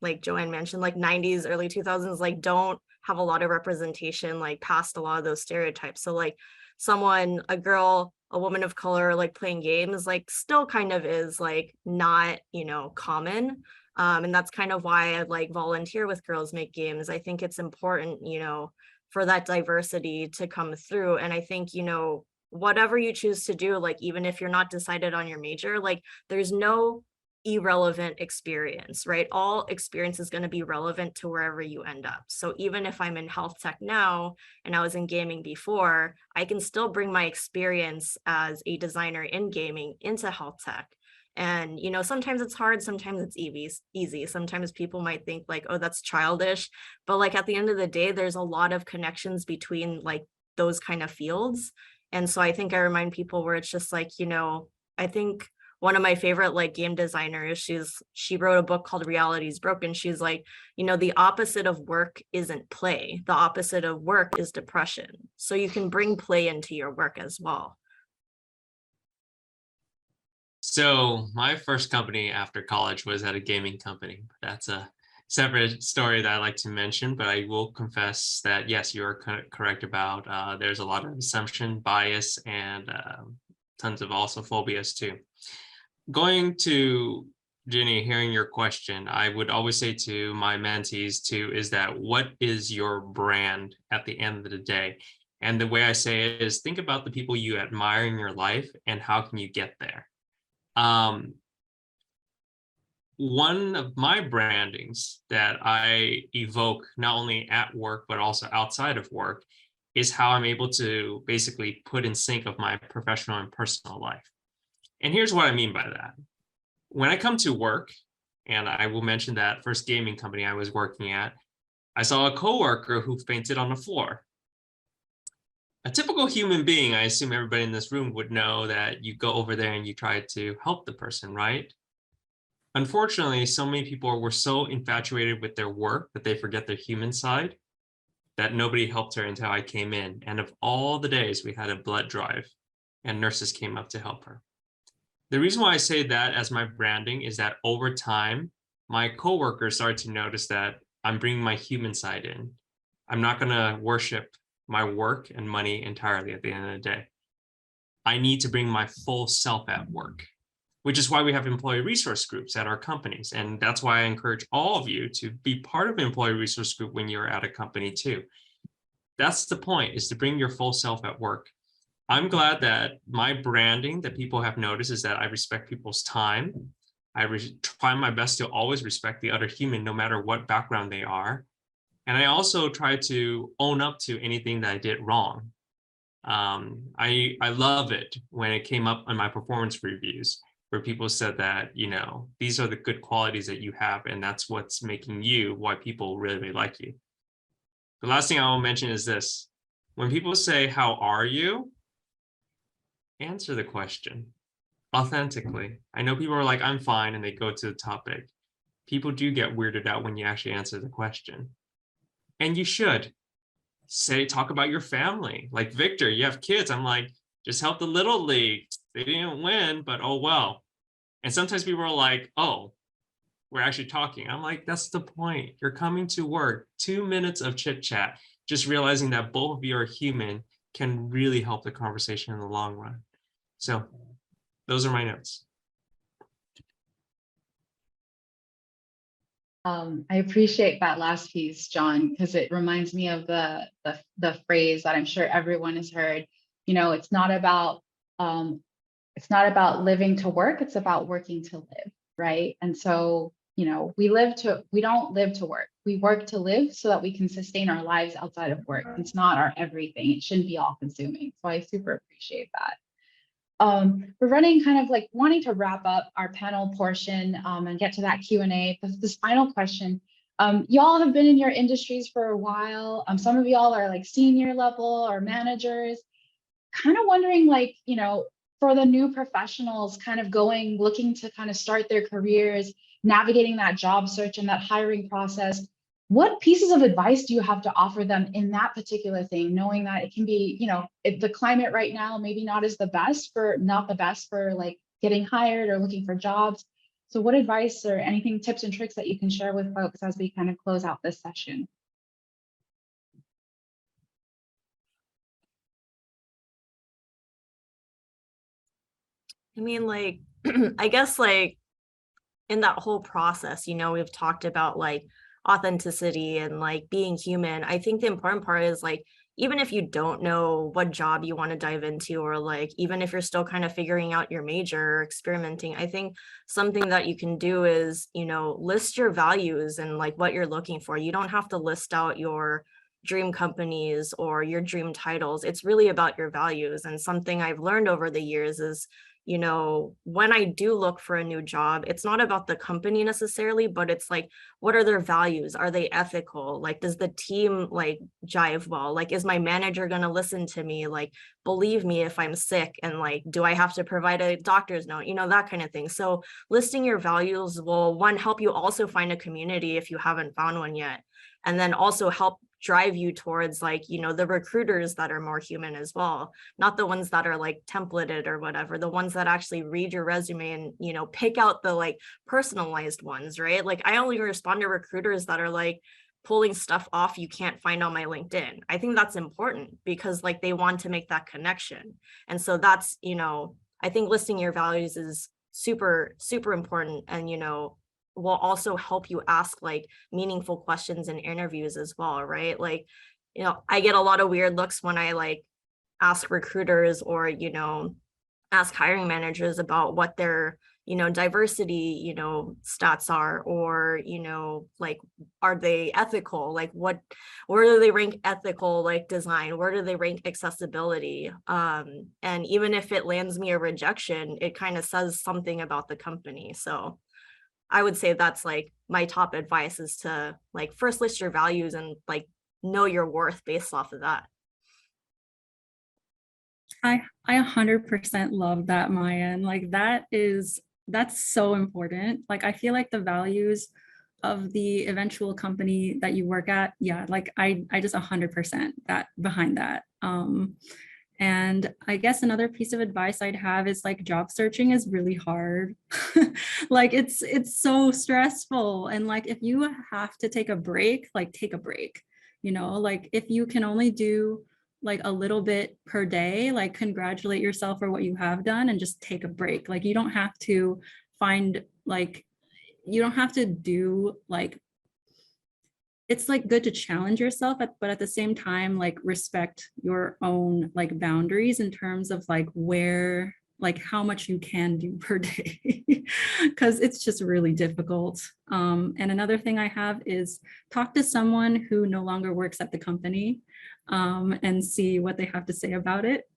like Joanne mentioned, like 90s, early 2000s, like don't have a lot of representation, like past a lot of those stereotypes. So like a girl a woman of color like playing games like still kind of is like not, you know, common. And that's kind of why I like volunteer with Girls Make Games. I think it's important, you know, for that diversity to come through. And I think, you know, whatever you choose to do, like even if you're not decided on your major, like there's no irrelevant experience, right? All experience is going to be relevant to wherever you end up. So even if I'm in health tech now and I was in gaming before, I can still bring my experience as a designer in gaming into health tech. And, you know, sometimes it's hard, sometimes it's easy. Sometimes people might think like, oh, that's childish. But like at the end of the day, there's a lot of connections between like those kind of fields. And so I think I remind people where it's just like, you know, I think one of my favorite like game designers, she wrote a book called Reality is Broken. She's like, you know, the opposite of work isn't play. The opposite of work is depression. So you can bring play into your work as well. So my first company after college was at a gaming company. That's a separate story that I like to mention, but I will confess that yes, you are correct about there's a lot of assumption, bias, and tons of also phobias too. Going to Ginny, hearing your question, I would always say to my mentees too, is that what is your brand at the end of the day? And the way I say it is think about the people you admire in your life and how can you get there? One of my brandings that I evoke not only at work, but also outside of work is how I'm able to basically put in sync of my professional and personal life. And here's what I mean by that. When I come to work, and I will mention that first gaming company I was working at, I saw a coworker who fainted on the floor. A typical human being, I assume everybody in this room would know that you go over there and you try to help the person, right? Unfortunately, so many people were so infatuated with their work that they forget their human side, that nobody helped her until I came in. And of all the days, we had a blood drive and nurses came up to help her. The reason why I say that as my branding is that over time, my coworkers started to notice that I'm bringing my human side in. I'm not going to worship my work and money entirely at the end of the day. I need to bring my full self at work, which is why we have employee resource groups at our companies. And that's why I encourage all of you to be part of an employee resource group when you're at a company too. That's the point, is to bring your full self at work. I'm glad that my branding that people have noticed is that I respect people's time. I try my best to always respect the other human, no matter what background they are. And I also try to own up to anything that I did wrong. I love it when it came up in my performance reviews, where people said that, you know, these are the good qualities that you have, and that's what's making you why people really, really like you. The last thing I will mention is this. When people say, how are you? Answer the question authentically. I know people are like, I'm fine, and they go to the topic. People do get weirded out when you actually answer the question. And you should talk about your family. Like, Victor, you have kids. I'm like, just help the little league. They didn't win, but oh well. And sometimes people are like, oh, we're actually talking. I'm like, that's the point. You're coming to work, 2 minutes of chit chat, just realizing that both of you are human can really help the conversation in the long run. So those are my notes. I appreciate that last piece, John, because it reminds me of the phrase that I'm sure everyone has heard. You know, it's not about living to work, it's about working to live, right? And so, you know, we don't live to work. We work to live so that we can sustain our lives outside of work. It's not our everything. It shouldn't be all consuming. So I super appreciate that. We're running kind of like wanting to wrap up our panel portion and get to that Q&A. This final question, y'all have been in your industries for a while. Some of y'all are like senior level or managers, kind of wondering, like, you know, for the new professionals kind of looking to kind of start their careers, navigating that job search and that hiring process, what pieces of advice do you have to offer them in that particular thing, knowing that it can be, you know, the climate right now maybe not the best for like getting hired or looking for jobs. So what advice or anything, tips and tricks that you can share with folks as we kind of close out this session? I mean, like, I guess like in that whole process, we've talked about like authenticity and like being human. I think the important part is like, even if you don't know what job you want to dive into, or like, even if you're still kind of figuring out your major or experimenting, I think something that you can do is, list your values and like what you're looking for. You don't have to list out your dream companies or your dream titles. It's really about your values. And something I've learned over the years is, when I do look for a new job, it's not about the company necessarily, but it's like, what are their values? Are they ethical? Like, does the team like jive well? Like, is my manager going to listen to me? Like, believe me if I'm sick? And like, do I have to provide a doctor's note? That kind of thing. So listing your values will, one, help you also find a community if you haven't found one yet. And then also help drive you towards like, the recruiters that are more human as well, not the ones that are like templated or whatever, the ones that actually read your resume and, pick out the like personalized ones, right? Like I only respond to recruiters that are like pulling stuff off you can't find on my LinkedIn. I think that's important because like they want to make that connection. And so that's, I think listing your values is super, super important. And, will also help you ask like meaningful questions in interviews as well, right? Like, I get a lot of weird looks when I like ask recruiters or, ask hiring managers about what their, diversity, stats are, or, like, are they ethical? Like where do they rank ethical, like design? Where do they rank accessibility? And even if it lands me a rejection, it kind of says something about the company. So I would say that's like my top advice is to like first list your values and like know your worth based off of that. I 100% love that, Maya. And like that's so important. Like I feel like the values of the eventual company that you work at, yeah, like I just 100% that behind that. And I guess another piece of advice I'd have is like job searching is really hard. Like it's so stressful. And like if you have to take a break, like take a break, like if you can only do like a little bit per day, like congratulate yourself for what you have done and just take a break. Like you don't have to find like, you don't have to do like, it's like good to challenge yourself, but at the same time, like respect your own like boundaries in terms of like where, like how much you can do per day, because it's just really difficult. And another thing I have is talk to someone who no longer works at the company and see what they have to say about it.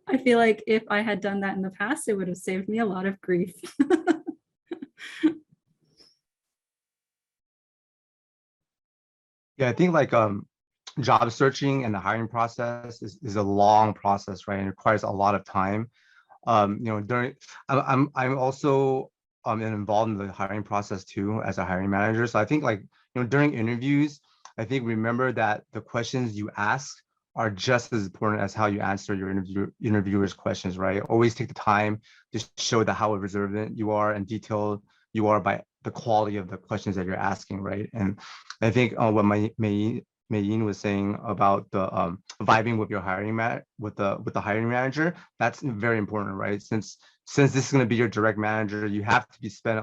I feel like if I had done that in the past, it would have saved me a lot of grief. Yeah, I think like job searching and the hiring process is a long process, right? And it requires a lot of time. During I'm also involved in the hiring process too as a hiring manager. So I think like during interviews, I think remember that the questions you ask are just as important as how you answer your interviewer's questions, right? Always take the time to show that how observant you are and detailed you are by the quality of the questions that you're asking, right? And I think what Mayin was saying about the vibing with your with the hiring manager, that's very important, right? Since this is going to be your direct manager, you have to be spend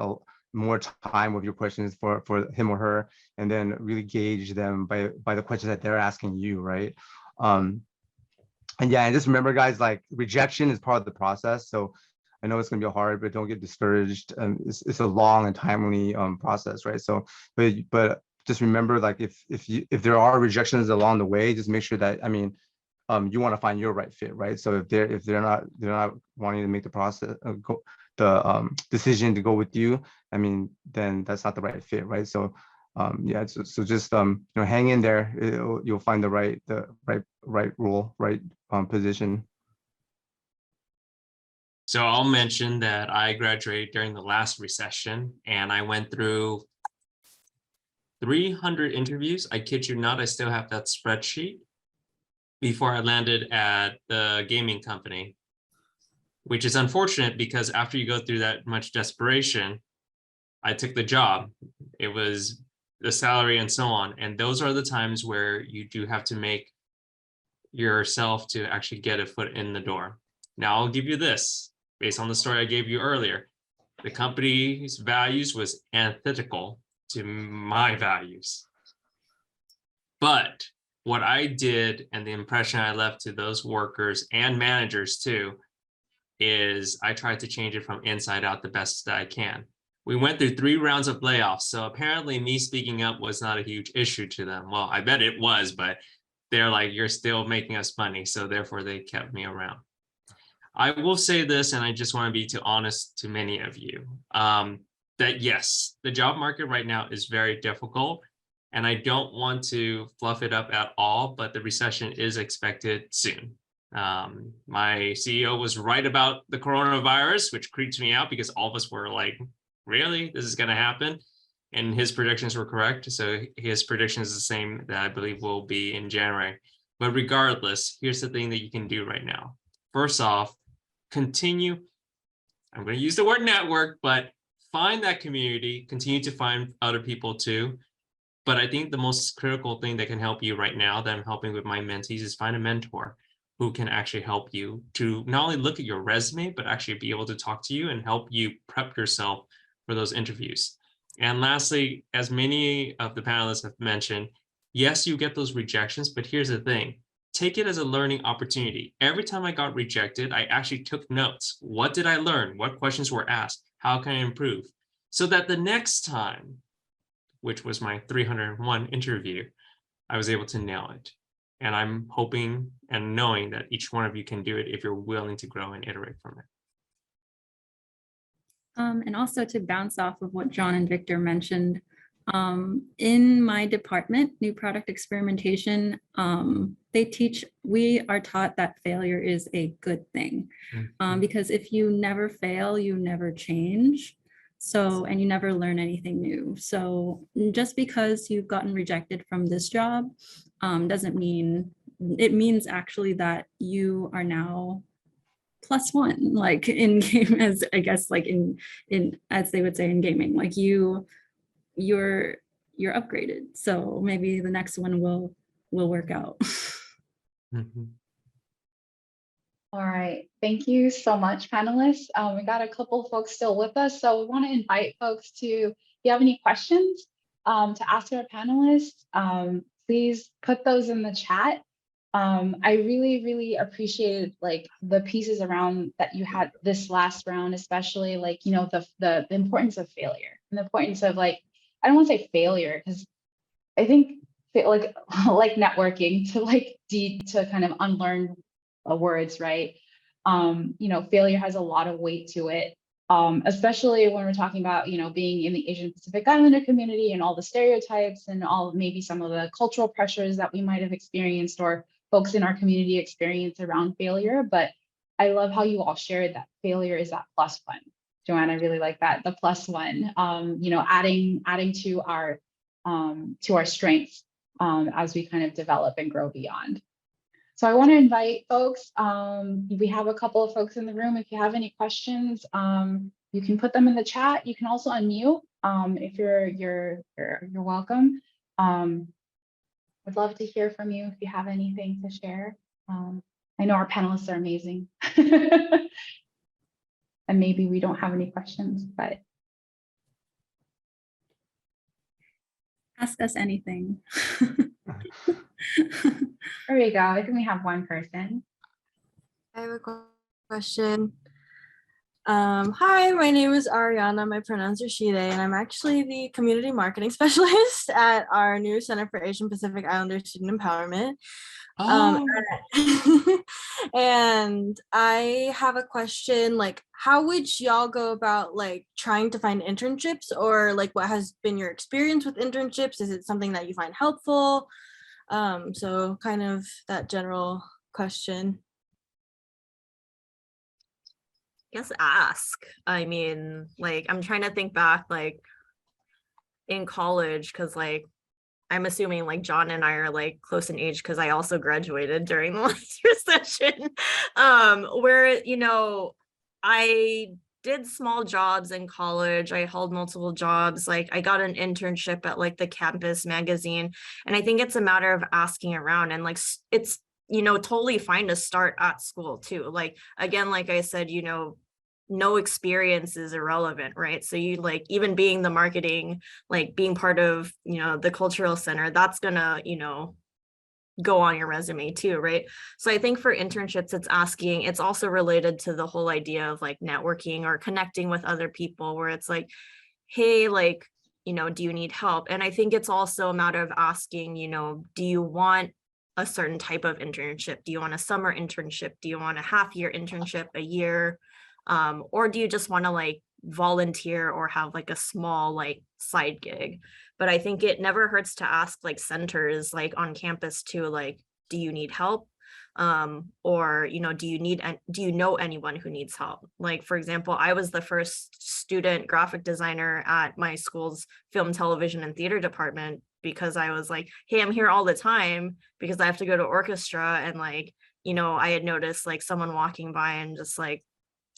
more time with your questions for him or her, and then really gauge them by the questions that they're asking you, right? And yeah, and just remember, guys, like rejection is part of the process. So I know it's going to be hard, but don't get discouraged. It's a long and timely process, right? So, but just remember, like if there are rejections along the way, just make sure that you want to find your right fit, right? So if they're not wanting to make the process decision to go with you, then that's not the right fit, right? So yeah, so just hang in there. You'll find the right role, right position. So I'll mention that I graduated during the last recession and I went through 300 interviews. I kid you not, I still have that spreadsheet before I landed at the gaming company, which is unfortunate because after you go through that much desperation, I took the job. It was the salary and so on. And those are the times where you do have to make yourself to actually get a foot in the door. Now I'll give you this. based on the story I gave you earlier. The company's values was antithetical to my values. But what I did and the impression I left to those workers and managers too, is I tried to change it from inside out the best that I can. We went through 3 rounds of layoffs. So apparently me speaking up was not a huge issue to them. Well, I bet it was, but they're like, you're still making us money. So therefore they kept me around. I will say this, and I just want to be honest to many of you, that yes, the job market right now is very difficult. And I don't want to fluff it up at all, but the recession is expected soon. My CEO was right about the coronavirus, which creeps me out because all of us were like, really, this is going to happen? And his predictions were correct. So his prediction is the same that I believe will be in January. But regardless, here's the thing that you can do right now. First off, continue. I'm going to use the word network, but find that community, continue to find other people too. But I think the most critical thing that can help you right now that I'm helping with my mentees is find a mentor who can actually help you to not only look at your resume, but actually be able to talk to you and help you prep yourself for those interviews. And lastly, as many of the panelists have mentioned, yes, you get those rejections, but here's the thing. Take it as a learning opportunity. Every time I got rejected, I actually took notes. What did I learn? What questions were asked? How can I improve? So that the next time, which was my 301 interview, I was able to nail it. And I'm hoping and knowing that each one of you can do it if you're willing to grow and iterate from it. And also to bounce off of what John and Victor mentioned, in my department, new product experimentation, we are taught that failure is a good thing. Because if you never fail, you never change. So, and you never learn anything new. So just because you've gotten rejected from this job doesn't mean, it means actually that you are now +1, like in game, as I guess, like in as they would say in gaming, like you're upgraded. So maybe the next one will work out. All right, thank you so much, panelists. We got a couple of folks still with us, so we want to invite folks to, if you have any questions to ask our panelists, please put those in the chat. I really appreciated like the pieces around that you had this last round, especially like, you know, the importance of failure and the importance of like, I don't want to say failure because I think like networking to kind of unlearn words, right? You know, failure has a lot of weight to it, especially when we're talking about, you know, being in the Asian Pacific Islander community and all the stereotypes and all maybe some of the cultural pressures that we might have experienced or folks in our community experience around failure. But I love how you all shared that failure is that +1. Joanne, I really like that, the +1, you know, adding to our strengths as we kind of develop and grow beyond. So I want to invite folks, we have a couple of folks in the room. If you have any questions, you can put them in the chat. You can also unmute if you're welcome. Would love to hear from you if you have anything to share. I know our panelists are amazing. And maybe we don't have any questions, but. Ask us anything. There we go. I think we have one person. I have a question. Hi, my name is Ariana. My pronouns are she, they, and I'm actually the community marketing specialist at our new Center for Asian Pacific Islander Student Empowerment. And I have a question, like, how would y'all go about like trying to find internships, or like what has been your experience with internships? Is it something that you find helpful? So kind of that general question. Yes, ask. I mean, like, I'm trying to think back, like, in college, because, like, I'm assuming, like, John and I are, like, close in age, because I also graduated during the last recession, where, you know, I did small jobs in college. I held multiple jobs. Like, I got an internship at, like, the campus magazine, and I think it's a matter of asking around, and, like, it's, you know, totally fine to start at school, too. Like, again, like I said, you know, no experience is irrelevant, right? So you like even being the marketing, like being part of, the cultural center, that's gonna, go on your resume too, right? So I think for internships, it's also related to the whole idea of like networking or connecting with other people, where it's like, hey, like, do you need help? And I think it's also a matter of asking, do you want a certain type of internship? Do you want a summer internship? Do you want a half-year internship, a year? Or do you just want to like volunteer or have like a small like side gig? But I think it never hurts to ask like centers like on campus too, like, do you need help? Or, do you know anyone who needs help? Like, for example, I was the first student graphic designer at my school's film, television, and theater department, because I was like, hey, I'm here all the time because I have to go to orchestra. And like, I had noticed like someone walking by and just like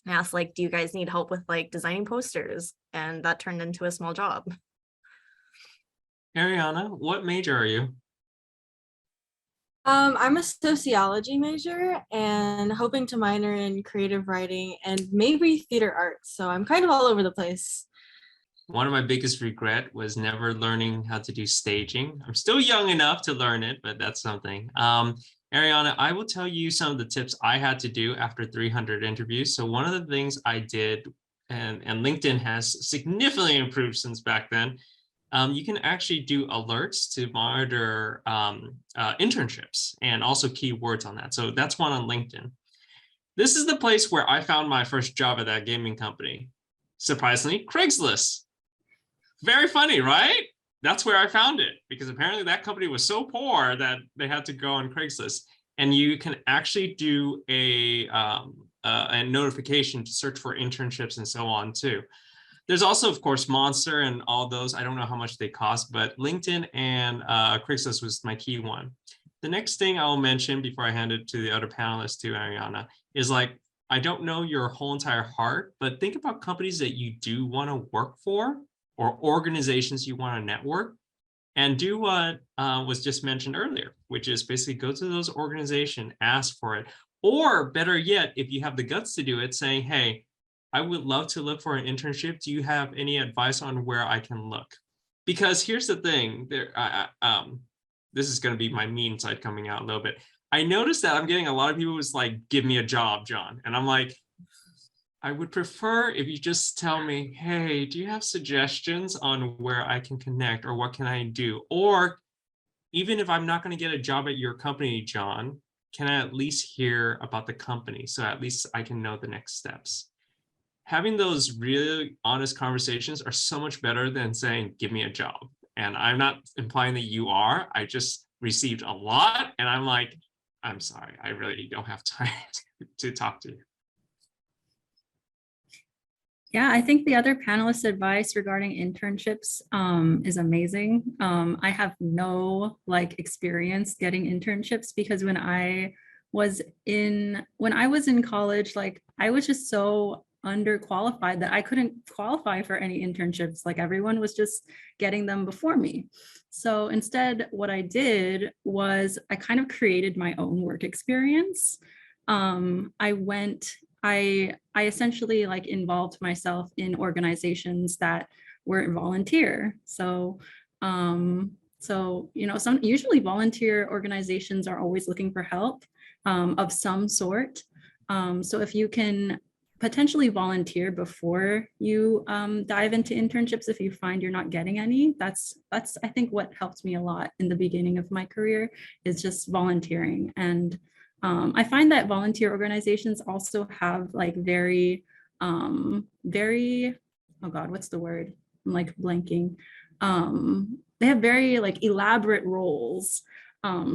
asked, like, do you guys need help with like designing posters? And that turned into a small job. Ariana, what major are you? I'm a sociology major and hoping to minor in creative writing and maybe theater arts. So I'm kind of all over the place. One of my biggest regret was never learning how to do staging. I'm still young enough to learn it, but that's something. Ariana, I will tell you some of the tips I had to do after 300 interviews. So one of the things I did, and LinkedIn has significantly improved since back then, you can actually do alerts to monitor internships and also keywords on that. So that's one on LinkedIn. This is the place where I found my first job at that gaming company. Surprisingly, Craigslist. Very funny, right? That's where I found it, because apparently that company was so poor that they had to go on Craigslist. And you can actually do a notification to search for internships and so on too. There's also, of course, Monster and all those. I don't know how much they cost, but LinkedIn and Craigslist was my key one. The next thing I'll mention before I hand it to the other panelists, to Ariana, is like, I don't know your whole entire heart, but think about companies that you do want to work for or organizations you want to network, and do what was just mentioned earlier, which is basically go to those organizations, ask for it, or better yet, if you have the guts to do it, saying, hey, I would love to look for an internship. Do you have any advice on where I can look? Because here's the thing, this is going to be my mean side coming out a little bit. I noticed that I'm getting a lot of people who's like, give me a job, John. And I'm like, I would prefer if you just tell me, hey, do you have suggestions on where I can connect, or what can I do? Or even if I'm not going to get a job at your company, John, can I at least hear about the company so at least I can know the next steps? Having those really honest conversations are so much better than saying, give me a job. And I'm not implying that you are. I just received a lot and I'm like, I'm sorry, I really don't have time to talk to you. Yeah, I think the other panelists' advice regarding internships is amazing. I have no like experience getting internships, because when I was in college, like I was just so underqualified that I couldn't qualify for any internships. Like everyone was just getting them before me. So instead, what I did was I kind of created my own work experience. I essentially like involved myself in organizations that were volunteer. So usually volunteer organizations are always looking for help of some sort. So if you can potentially volunteer before you dive into internships, if you find you're not getting any, that's I think what helped me a lot in the beginning of my career, is just volunteering. And I find that volunteer organizations also have like very, oh God, what's the word? I'm like blanking. They have very like elaborate roles.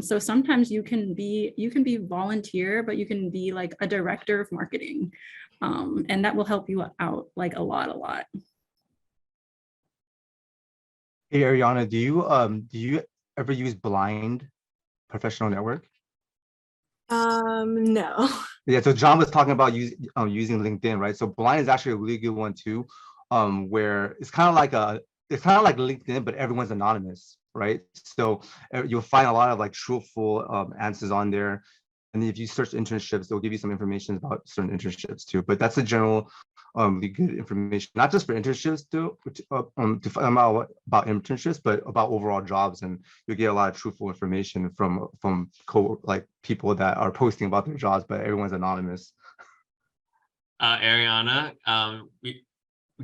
So sometimes you can be volunteer, but you can be like a director of marketing. And that will help you out like a lot. Hey, Ariana, do you ever use Blind Professional Network? No. Yeah, so John was talking about using LinkedIn, right? So Blind is actually a really good one too, where it's kind of like LinkedIn, but everyone's anonymous, right? So you'll find a lot of like truthful answers on there. And if you search internships, they'll give you some information about certain internships too. But that's a general really good information, not just for internships to find out about internships, but about overall jobs, and you get a lot of truthful information from people that are posting about their jobs, but everyone's anonymous. Ariana, we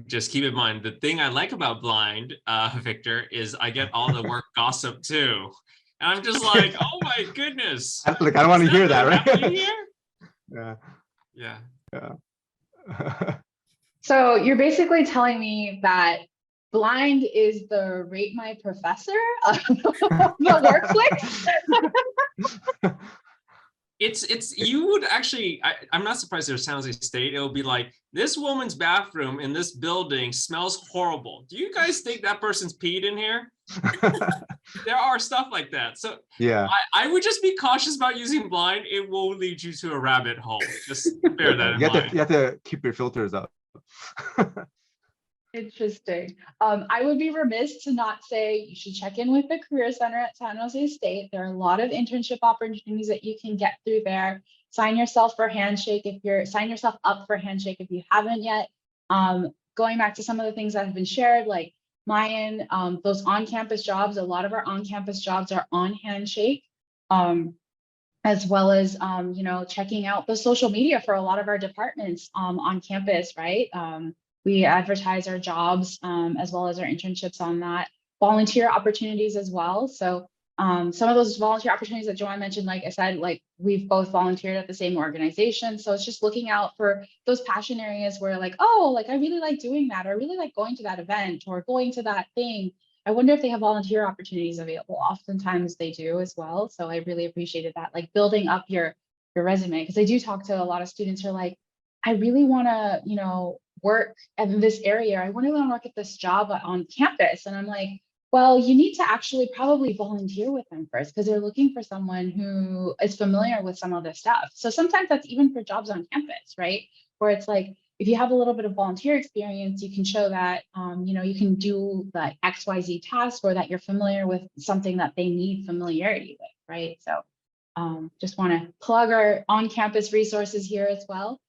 just keep in mind, the thing I like about Blind, Victor, is I get all the work gossip too. And I'm just like, oh my goodness. Like, I don't want to hear that, right? Yeah. Yeah. Yeah. So you're basically telling me that Blind is the Rate My Professor of the workplace? It's you would actually, I'm not surprised there's San Jose State. It'll be like, this woman's bathroom in this building smells horrible. Do you guys think that person's peed in here? There are stuff like that. So yeah, I would just be cautious about using Blind. It will lead you to a rabbit hole. Just bear that in mind. You have to keep your filters up. Interesting. I would be remiss to not say you should check in with the Career Center at San Jose State. There are a lot of internship opportunities that you can get through there. Sign yourself up for Handshake if you haven't yet. Going back to some of the things that have been shared, like Mayan, those on-campus jobs, a lot of our on-campus jobs are on Handshake, as well as checking out the social media for a lot of our departments on campus, right? We advertise our jobs as well as our internships on that. Volunteer opportunities as well. So some of those volunteer opportunities that Joanne mentioned, like I said, like we've both volunteered at the same organization. So it's just looking out for those passion areas where like, oh, like I really like doing that, or I really like going to that event or going to that thing. I wonder if they have volunteer opportunities available. Oftentimes they do as well. So I really appreciated that, like building up your resume, because I do talk to a lot of students who are like, I really want to, work in this area. I want to work at this job on campus. And I'm like, well, you need to actually probably volunteer with them first, because they're looking for someone who is familiar with some of this stuff. So sometimes that's even for jobs on campus, right? Where it's like, if you have a little bit of volunteer experience, you can show that, you can do the XYZ task, or that you're familiar with something that they need familiarity with, right? So just want to plug our on-campus resources here as well.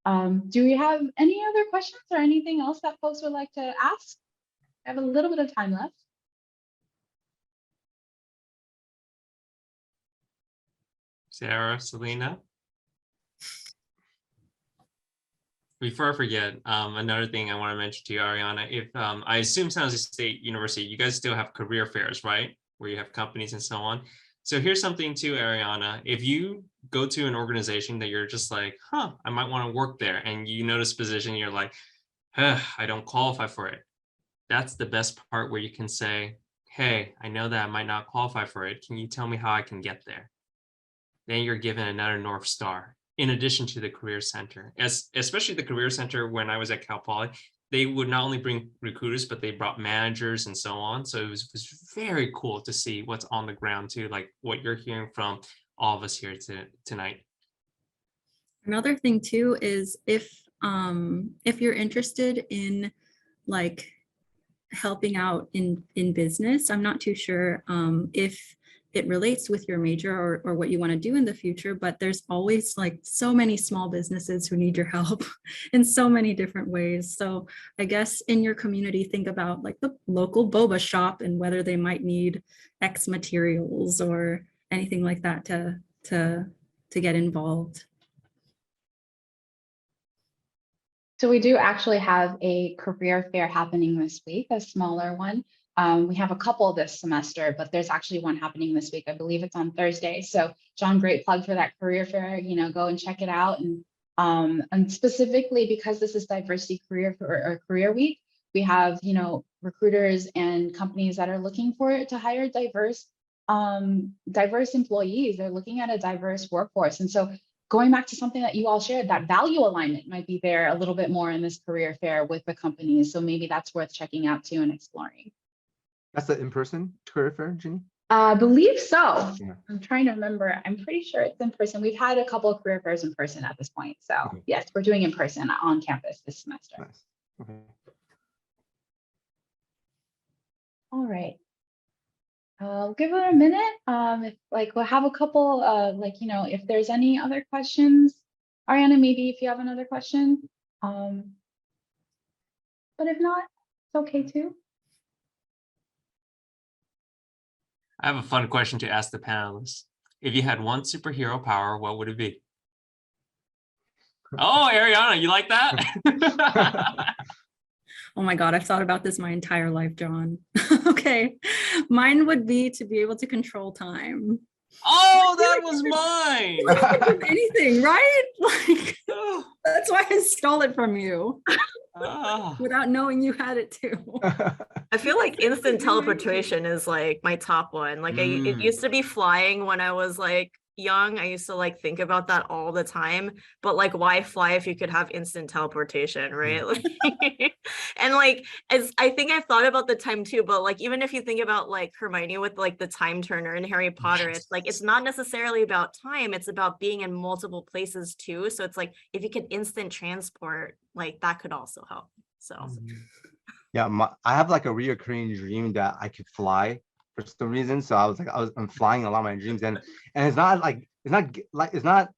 Do we have any other questions or anything else that folks would like to ask? I have a little bit of time left. Sarah, Selena. Before I forget, another thing I want to mention to you, Ariana, if I assume San Jose State University, you guys still have career fairs, right? Where you have companies and so on. So here's something too, Ariana. If you go to an organization that you're just like, I might want to work there, and you notice a position, you're like, I don't qualify for it. That's the best part, where you can say, hey, I know that I might not qualify for it. Can you tell me how I can get there? Then you're given another North Star, in addition to the Career Center. Especially the Career Center, when I was at Cal Poly, they would not only bring recruiters, but they brought managers and so on. So it was very cool to see what's on the ground too, like what you're hearing from all of us here tonight. Another thing too is if you're interested in like helping out in business, I'm not too sure if it relates with your major or what you want to do in the future, but there's always like so many small businesses who need your help in so many different ways. So I guess in your community, think about like the local boba shop and whether they might need X materials or anything like that to get involved. So we do actually have a career fair happening this week, a smaller one. We have a couple this semester, but there's actually one happening this week. I believe it's on Thursday. So John, great plug for that career fair, go and check it out. And specifically because this is Diversity Career Week, we have, recruiters and companies that are looking to hire diverse employees. They're looking at a diverse workforce. And so going back to something that you all shared, that value alignment might be there a little bit more in this career fair with the companies. So maybe that's worth checking out too and exploring. That's the in-person career fair, Ginny? I believe so. Yeah. I'm trying to remember. I'm pretty sure it's in person. We've had a couple of career fairs in person at this point. So Okay. Yes, we're doing in person on campus this semester. Nice. Okay. All right. I'll give it a minute. We'll have a couple, if there's any other questions. Ariana, maybe if you have another question. but if not, it's okay too. I have a fun question to ask the panelists. If you had one superhero power, what would it be? Oh, Ariana, you like that? Oh my God, I've thought about this my entire life, John. Okay, mine would be to be able to control time. Oh, that was mine. Anything, right? Like, that's why I stole it from you Ah. without knowing you had it too. I feel like instant teleportation is like my top one. Like it used to be flying when I was like young. I used to like think about that all the time, but like why fly if you could have instant teleportation, right? And like as I think I've thought about the time too, but like even if you think about like Hermione with like the time turner in Harry Potter, it's like it's not necessarily about time, it's about being in multiple places too. So it's like if you could instant transport, like that could also help. So Yeah, I have like a reoccurring dream that I could fly for some reason. So I'm flying a lot of my dreams, and it's not like it's not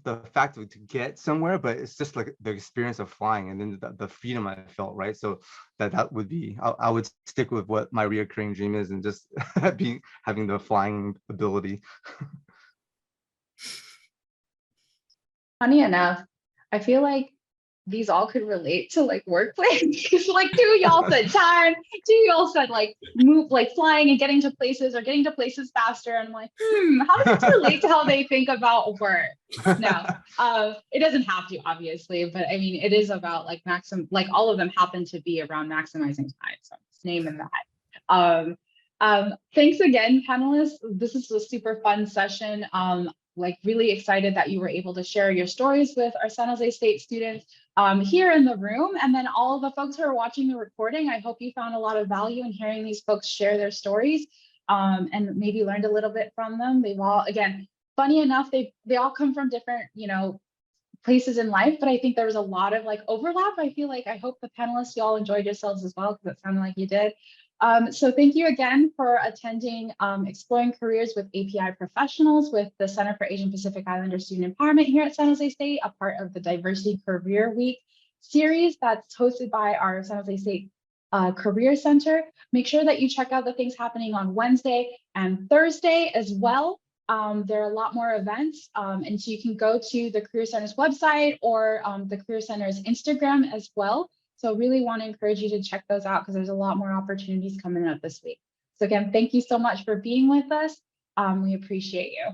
the fact of to get somewhere, but it's just like the experience of flying and then the freedom I felt, right? So that would be I would stick with what my reoccurring dream is and just having the flying ability. Funny enough, I feel like these all could relate to like workplace because like two y'all said time, two y'all said like move like flying and getting to places or getting to places faster. And I'm like, how does this relate to how they think about work? No, it doesn't have to, obviously, but I mean it is about like like all of them happen to be around maximizing time. So it's naming that. Thanks again, panelists. This is a super fun session. Like really excited that you were able to share your stories with our San Jose State students here in the room. And then all the folks who are watching the recording, I hope you found a lot of value in hearing these folks share their stories and maybe learned a little bit from them. They've all, again, funny enough, they all come from different, places in life, but I think there was a lot of like overlap. I hope the panelists, you all enjoyed yourselves as well, because it sounded like you did. So thank you again for attending Exploring Careers with API Professionals with the Center for Asian Pacific Islander Student Empowerment here at San Jose State, a part of the Diversity Career Week series that's hosted by our San Jose State Career Center. Make sure that you check out the things happening on Wednesday and Thursday as well. There are a lot more events, and so you can go to the Career Center's website or the Career Center's Instagram as well. So really want to encourage you to check those out because there's a lot more opportunities coming up this week. So again, thank you so much for being with us. We appreciate you.